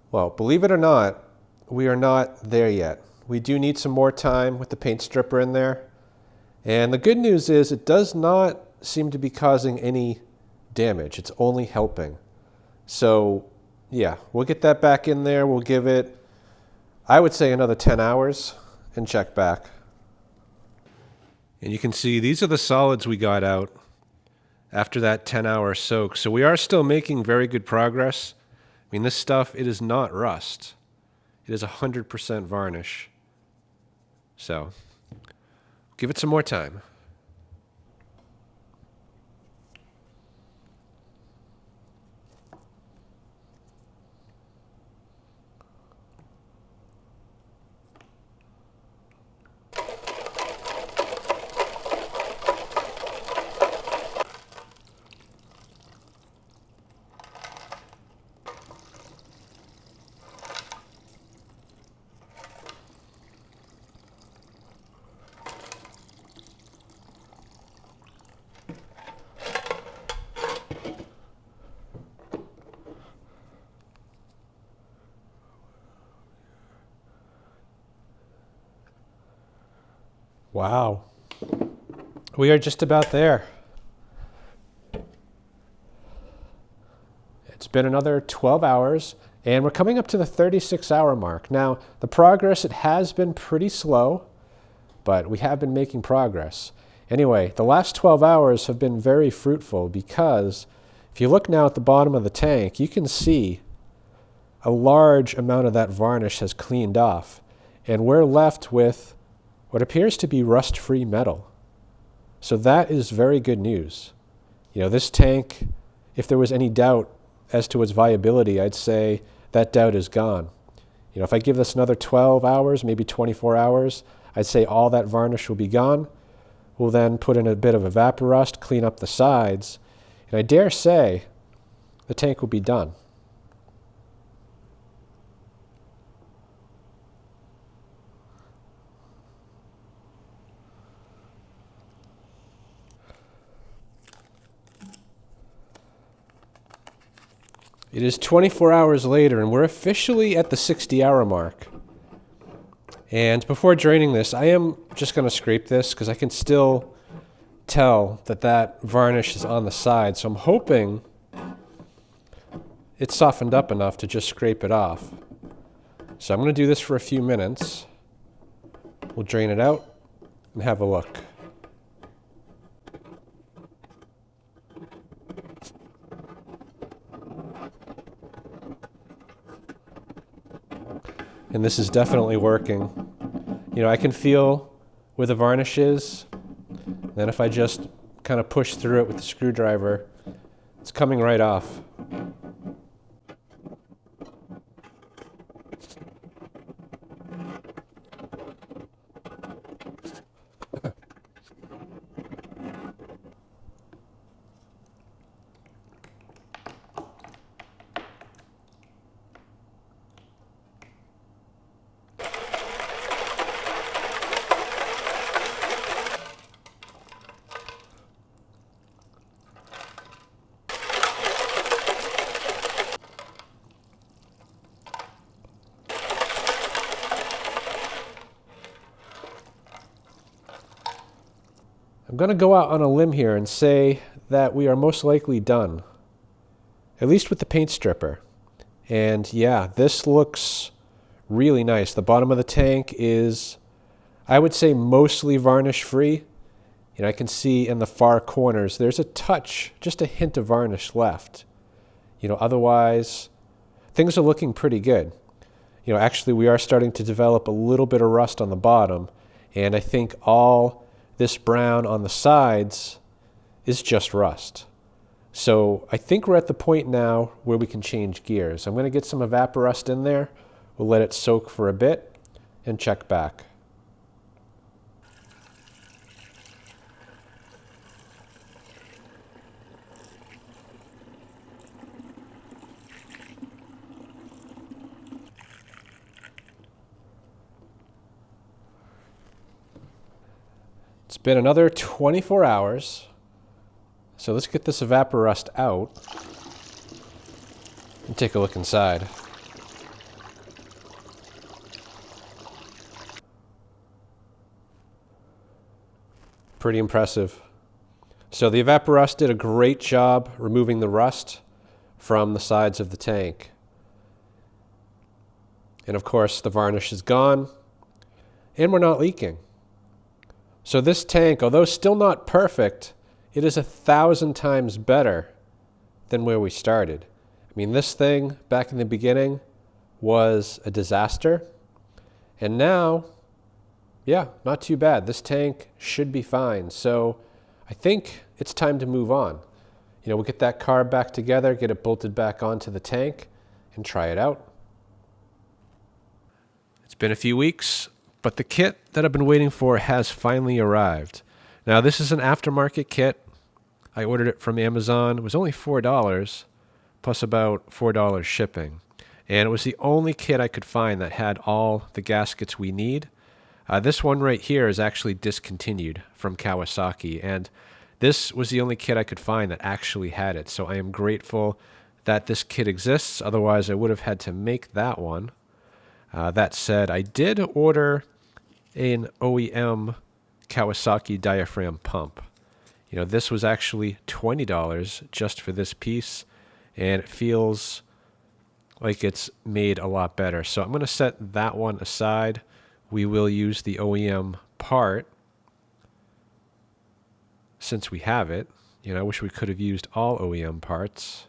S1: Well, believe it or not, we are not there yet. We do need some more time with the paint stripper in there. And the good news is it does not seem to be causing any damage. It's only helping. So yeah, we'll get that back in there. We'll give it, I would say, another 10 hours and check back. And you can see these are the solids we got out after that 10-hour soak. So we are still making very good progress. I mean, this stuff, it is not rust. It is 100% varnish. So, give it some more time. Wow. We are just about there. It's been another 12 hours, and we're coming up to the 36-hour mark. Now, the progress, it has been pretty slow, but we have been making progress. Anyway, the last 12 hours have been very fruitful because if you look now at the bottom of the tank, you can see a large amount of that varnish has cleaned off, and we're left with what appears to be rust-free metal. So that is very good news. You know, this tank, if there was any doubt as to its viability, I'd say that doubt is gone. You know, if I give this another 12 hours, maybe 24 hours, I'd say all that varnish will be gone. We'll then put in a bit of evaporust, clean up the sides, and I dare say the tank will be done. It is 24 hours later, and we're officially at the 60-hour mark. And before draining this, I am just going to scrape this because I can still tell that that varnish is on the side. So I'm hoping it's softened up enough to just scrape it off. So I'm going to do this for a few minutes. We'll drain it out and have a look. And this is definitely working. You know, I can feel where the varnish is. Then if I just kind of push through it with the screwdriver, it's coming right off. I'm going to go out on a limb here and say that we are most likely done, at least with the paint stripper. And yeah, this looks really nice. The bottom of the tank is, I would say, mostly varnish free. You know, I can see in the far corners there's a touch, just a hint of varnish left. You know, otherwise things are looking pretty good. You know, actually we are starting to develop a little bit of rust on the bottom, and I think all this brown on the sides is just rust. So I think we're at the point now where we can change gears. I'm going to get some evaporust in there. We'll let it soak for a bit and check back. It's been another 24 hours. So let's get this evaporust out and take a look inside. Pretty impressive. So the evaporust did a great job removing the rust from the sides of the tank. And of course the varnish is gone and we're not leaking. So this tank, although still not perfect, it is 1,000 times better than where we started. I mean, this thing back in the beginning was a disaster. And now, yeah, not too bad. This tank should be fine. So I think it's time to move on. You know, we'll get that carb back together, get it bolted back onto the tank, and try it out. It's been a few weeks, but the kit that I've been waiting for has finally arrived. Now, this is an aftermarket kit. I ordered it from Amazon. It was only $4 plus about $4 shipping. And it was the only kit I could find that had all the gaskets we need. This one right here is actually discontinued from Kawasaki, and this was the only kit I could find that actually had it. So I am grateful that this kit exists. Otherwise, I would have had to make that one. That said, I did order an OEM Kawasaki diaphragm pump. You know, this was actually $20 just for this piece, and it feels like it's made a lot better. So I'm going to set that one aside. We will use the OEM part since we have it. You know, I wish we could have used all OEM parts.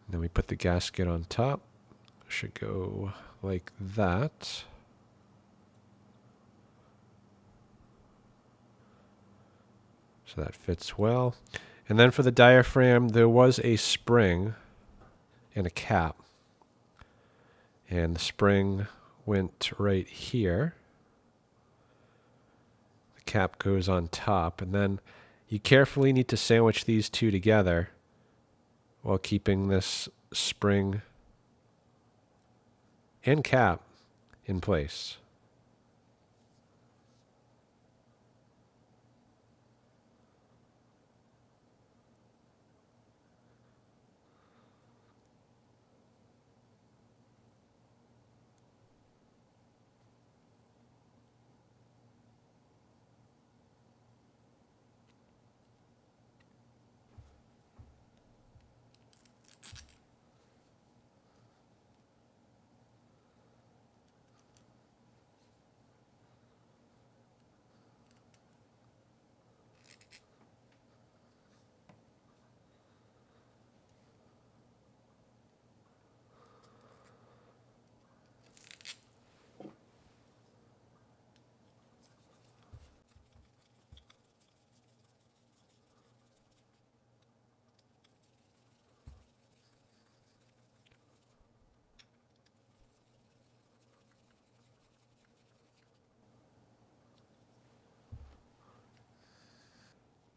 S1: Then we put the gasket on top. Should go like that. So that fits well. And then for the diaphragm, there was a spring and a cap. And the spring went right here. The cap goes on top. And then you carefully need to sandwich these two together while keeping this spring and cap in place.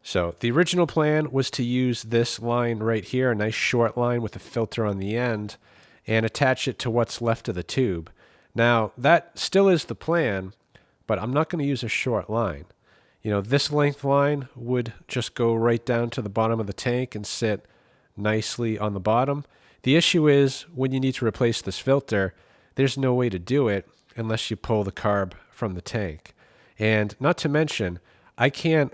S1: So the original plan was to use this line right here, a nice short line with a filter on the end, and attach it to what's left of the tube. Now, that still is the plan, but I'm not going to use a short line. You know, this length line would just go right down to the bottom of the tank and sit nicely on the bottom. The issue is when you need to replace this filter, there's no way to do it unless you pull the carb from the tank. And not to mention, I can't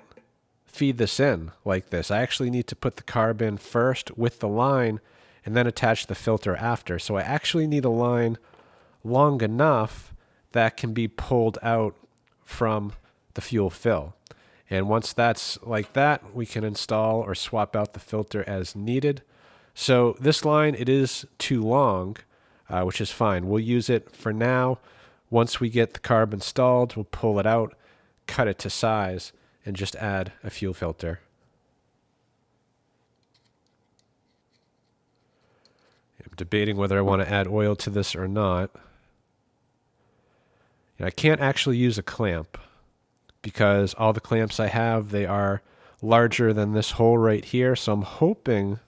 S1: feed this in like this. I actually need to put the carb in first with the line and then attach the filter after. So I actually need a line long enough that can be pulled out from the fuel fill. And once that's like that, we can install or swap out the filter as needed. So this line, it is too long, which is fine. We'll use it for now. Once we get the carb installed, we'll pull it out, cut it to size, and just add a fuel filter. I'm debating whether I want to add oil to this or not. And I can't actually use a clamp because all the clamps I have, they are larger than this hole right here. So I'm hoping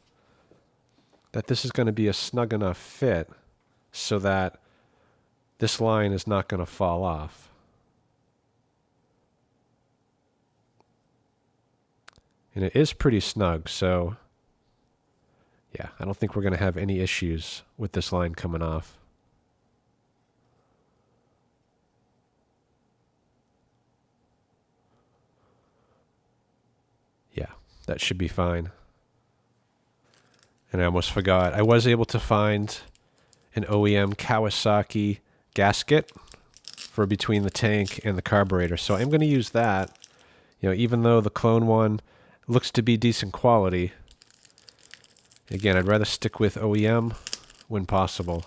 S1: that this is going to be a snug enough fit so that this line is not going to fall off. And it is pretty snug, so yeah, I don't think we're going to have any issues with this line coming off. Yeah, that should be fine. And I almost forgot, I was able to find an OEM Kawasaki gasket for between the tank and the carburetor. So I'm going to use that. You know, even though the clone one looks to be decent quality, again, I'd rather stick with OEM when possible.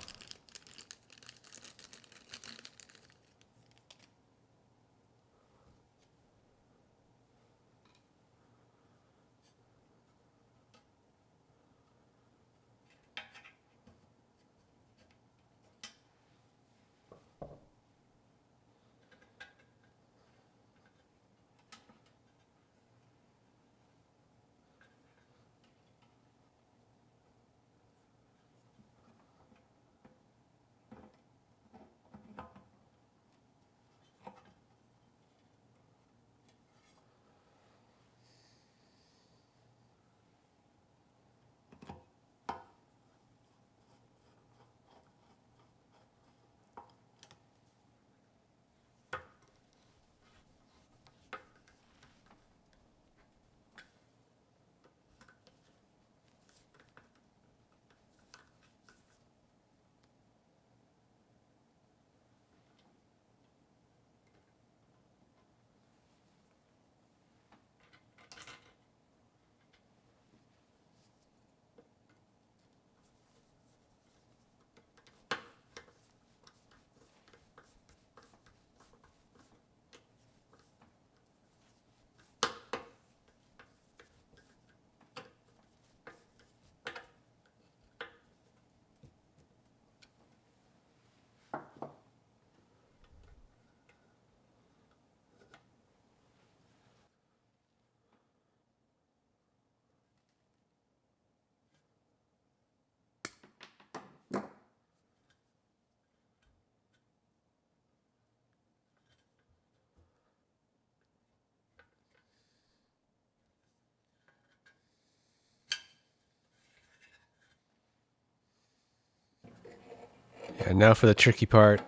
S1: And now for the tricky part.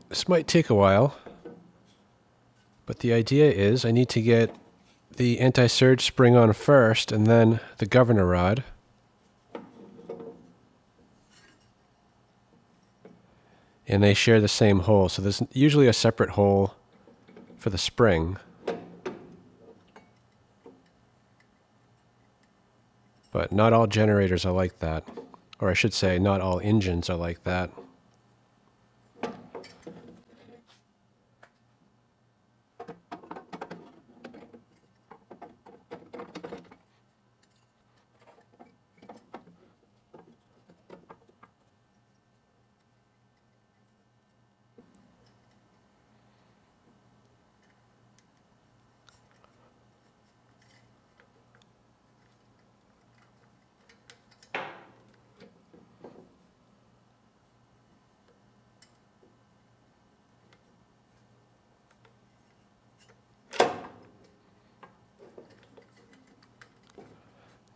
S1: This might take a while, but the idea is I need to get the anti-surge spring on first and then the governor rod. And they share the same hole, so there's usually a separate hole for the spring. But not all generators are like that. Or I should say, not all engines are like that.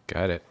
S1: Got it.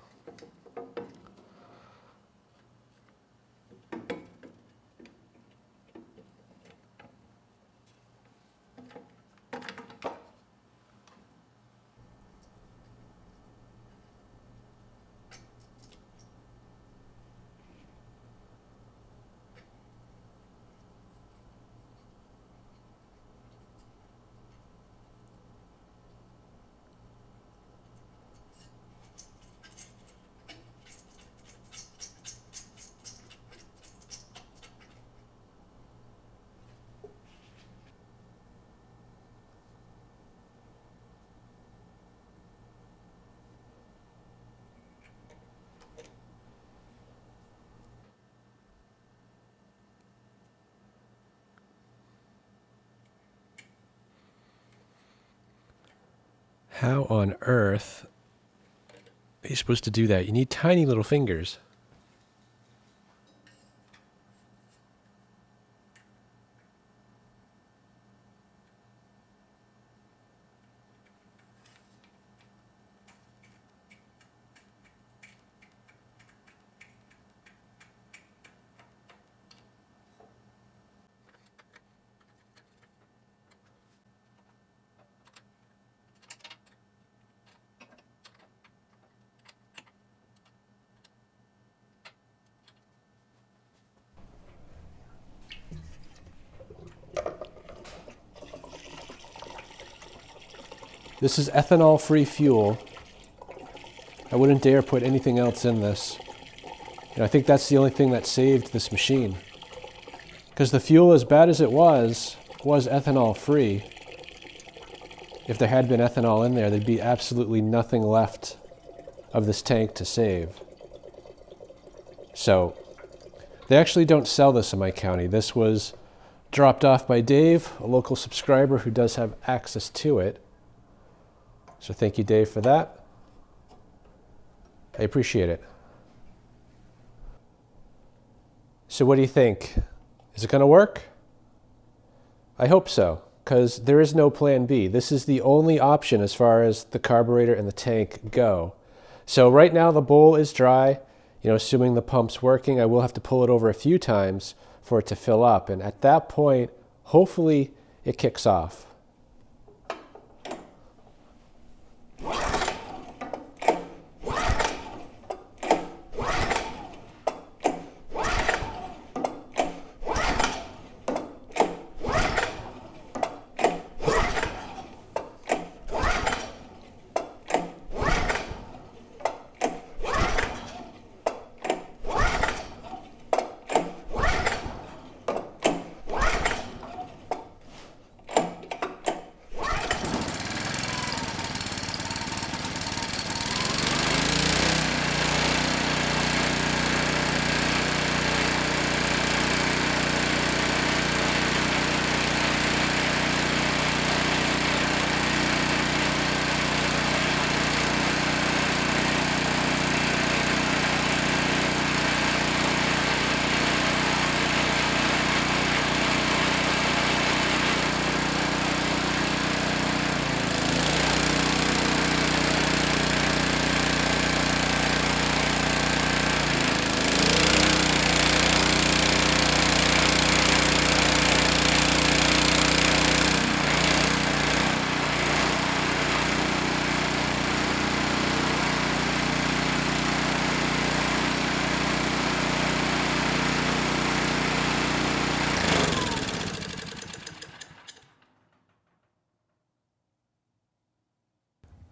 S1: How on earth are you supposed to do that? You need tiny little fingers. This is ethanol-free fuel. I wouldn't dare put anything else in this. And I think that's the only thing that saved this machine. Because the fuel, as bad as it was ethanol-free. If there had been ethanol in there, there'd be absolutely nothing left of this tank to save. So, they actually don't sell this in my county. This was dropped off by Dave, a local subscriber who does have access to it. So thank you, Dave, for that. I appreciate it. So what do you think? Is it going to work? I hope so, because there is no plan B. This is the only option as far as the carburetor and the tank go. So right now the bowl is dry. You know, assuming the pump's working, I will have to pull it over a few times for it to fill up. And at that point, hopefully it kicks off.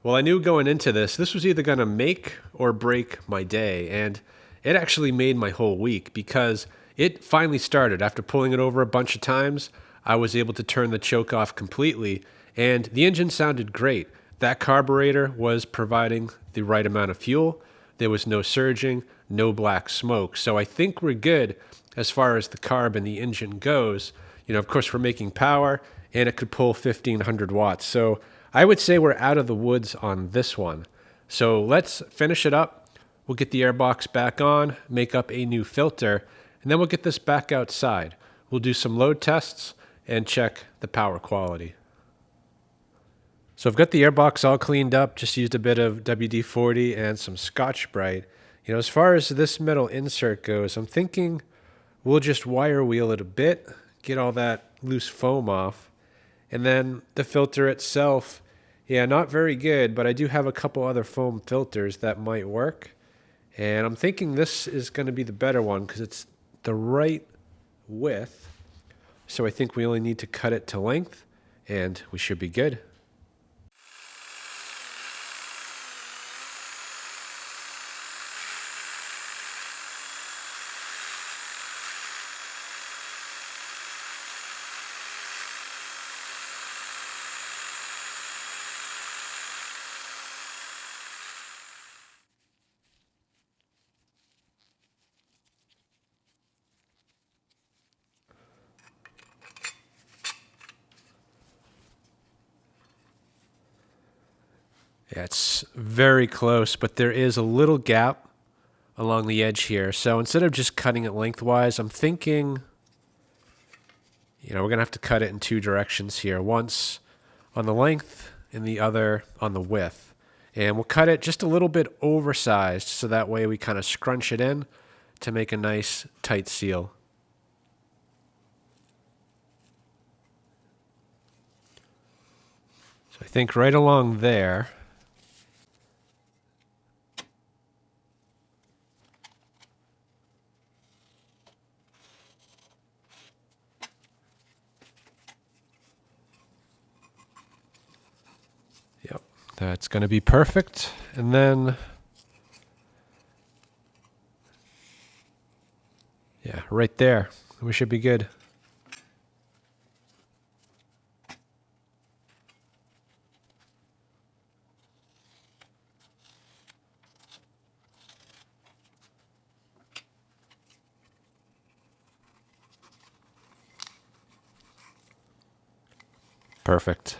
S1: Well, I knew going into this was either going to make or break my day, and it actually made my whole week because it finally started. After pulling it over a bunch of times, I was able to turn the choke off completely, and the engine sounded great. That carburetor was providing the right amount of fuel. There was no surging, no black smoke. So I think we're good as far as the carb and the engine goes. You know, of course, we're making power, and it could pull 1,500 watts. So I would say we're out of the woods on this one. So let's finish it up. We'll get the airbox back on, make up a new filter, and then we'll get this back outside. We'll do some load tests and check the power quality. So I've got the airbox all cleaned up, just used a bit of WD-40 and some Scotch-Brite. You know, as far as this metal insert goes, I'm thinking we'll just wire wheel it a bit, get all that loose foam off, and then the filter itself, yeah, not very good, but I do have a couple other foam filters that might work. And I'm thinking this is going to be the better one because it's the right width. So I think we only need to cut it to length and we should be good. Yeah, it's very close, but there is a little gap along the edge here. So instead of just cutting it lengthwise, I'm thinking, we're going to have to cut it in two directions here. Once on the length and the other on the width. And we'll cut it just a little bit oversized so that way we kind of scrunch it in to make a nice tight seal. So I think right along there. Yep, that's going to be perfect. And then, yeah, right there. We should be good. Perfect.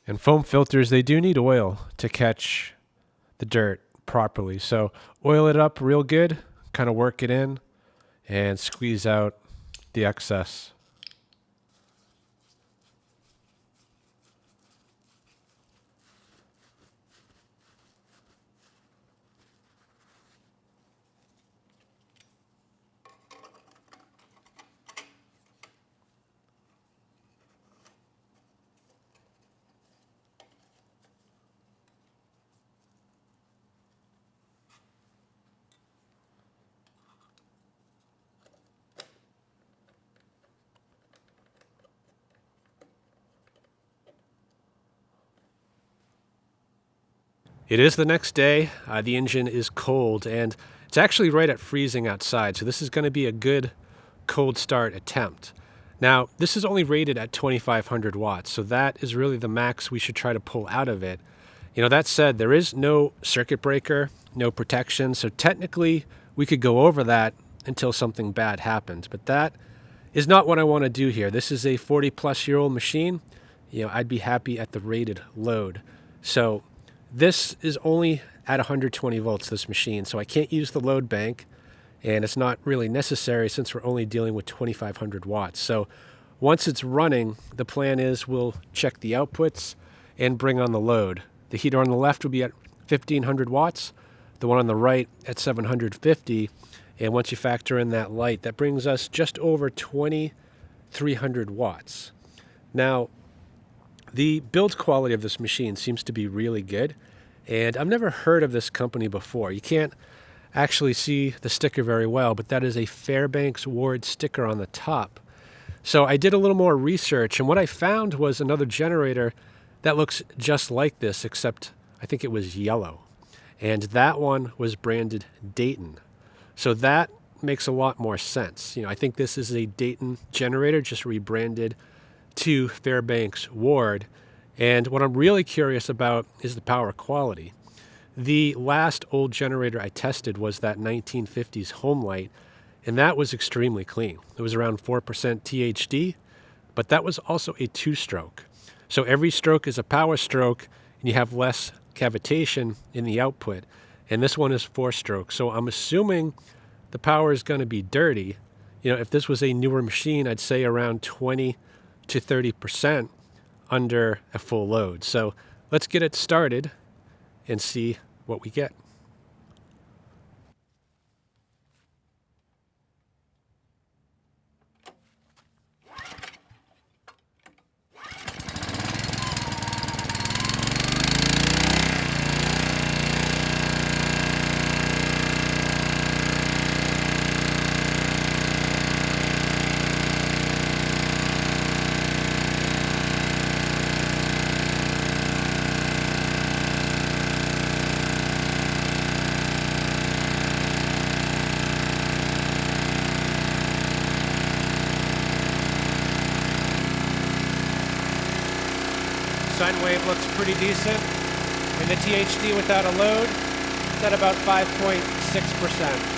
S1: And foam filters, they do need oil to catch the dirt properly. So oil it up real good, kind of work it in, and squeeze out the excess. It is the next day. The engine is cold, and it's actually right at freezing outside. So this is going to be a good cold start attempt. Now, this is only rated at 2,500 watts, so that is really the max we should try to pull out of it. That said, there is no circuit breaker, no protection, so technically we could go over that until something bad happens. But that is not what I want to do here. This is a 40-plus-year-old machine. I'd be happy at the rated load. So this is only at 120 volts, this machine, so I can't use the load bank, and it's not really necessary since we're only dealing with 2,500 watts. So once it's running, the plan is we'll check the outputs and bring on the load. The heater on the left will be at 1,500 watts, the one on the right at 750, and once you factor in that light, that brings us just over 2,300 watts. Now, the build quality of this machine seems to be really good, and I've never heard of this company before. You can't actually see the sticker very well, but that is a Fairbanks Ward sticker on the top. So I did a little more research, and what I found was another generator that looks just like this, except I think it was yellow. And that one was branded Dayton. So that makes a lot more sense. I think this is a Dayton generator, just rebranded to Fairbanks Ward. And what I'm really curious about is the power quality. The last old generator I tested was that 1950s Homelight, and that was extremely clean. It was around 4% THD, but that was also a two-stroke. So every stroke is a power stroke, and you have less cavitation in the output. And this one is four-stroke. So I'm assuming the power is going to be dirty. If this was a newer machine, I'd say around 20 to 30% under a full load. So let's get it started and see what we get. Sine wave looks pretty decent. And the THD without a load is at about 5.6%.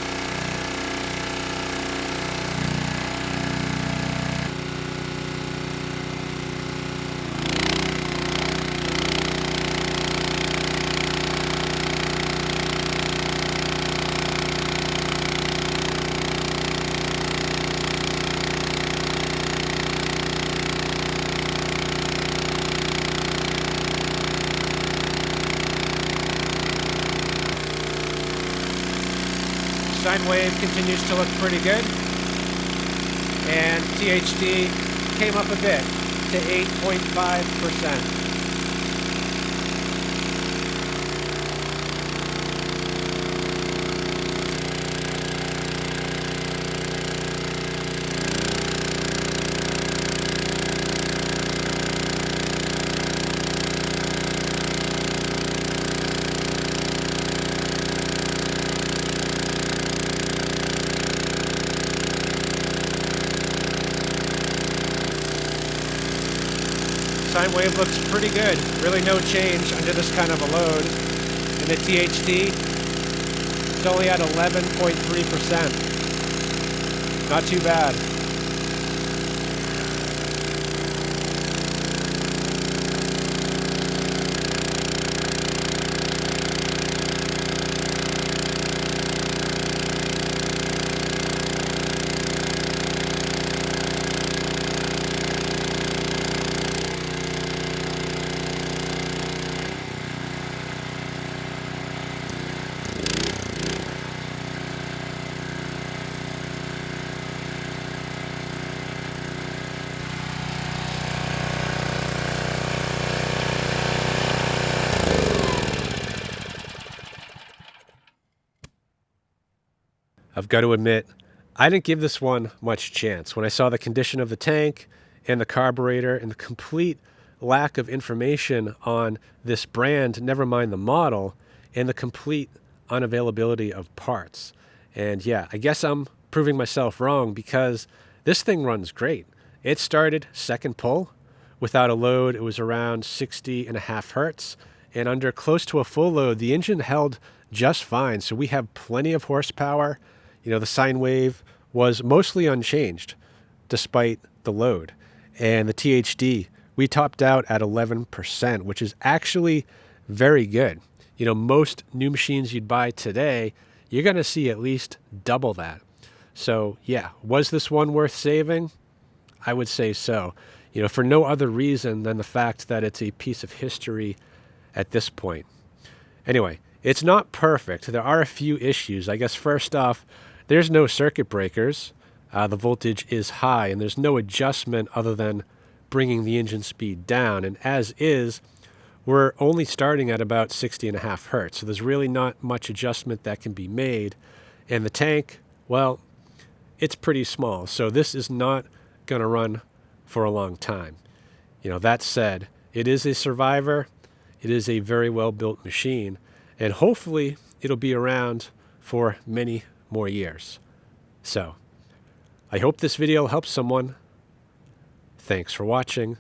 S1: Sine wave continues to look pretty good, and THD came up a bit to 8.5%. Sine wave looks pretty good. Really no change under this kind of a load. And the THD is only at 11.3%. Not too bad. I've got to admit, I didn't give this one much chance. When I saw the condition of the tank and the carburetor and the complete lack of information on this brand, never mind the model, and the complete unavailability of parts. And yeah, I guess I'm proving myself wrong because this thing runs great. It started second pull. Without a load, it was around 60.5 Hertz. And under close to a full load, the engine held just fine. So we have plenty of horsepower. You know, the sine wave was mostly unchanged despite the load. And the THD, we topped out at 11%, which is actually very good. You know, most new machines you'd buy today, you're going to see at least double that. So yeah, was this one worth saving? I would say so. You know, for no other reason than the fact that it's a piece of history at this point. Anyway, it's not perfect. There are a few issues. I guess first off, there's no circuit breakers. The voltage is high, and there's no adjustment other than bringing the engine speed down. And as is, we're only starting at about 60.5 Hertz. So there's really not much adjustment that can be made. And the tank, well, it's pretty small. So this is not going to run for a long time. You know, that said, it is a survivor. It is a very well-built machine. And hopefully it'll be around for many more years. So I hope this video helps someone. Thanks for watching.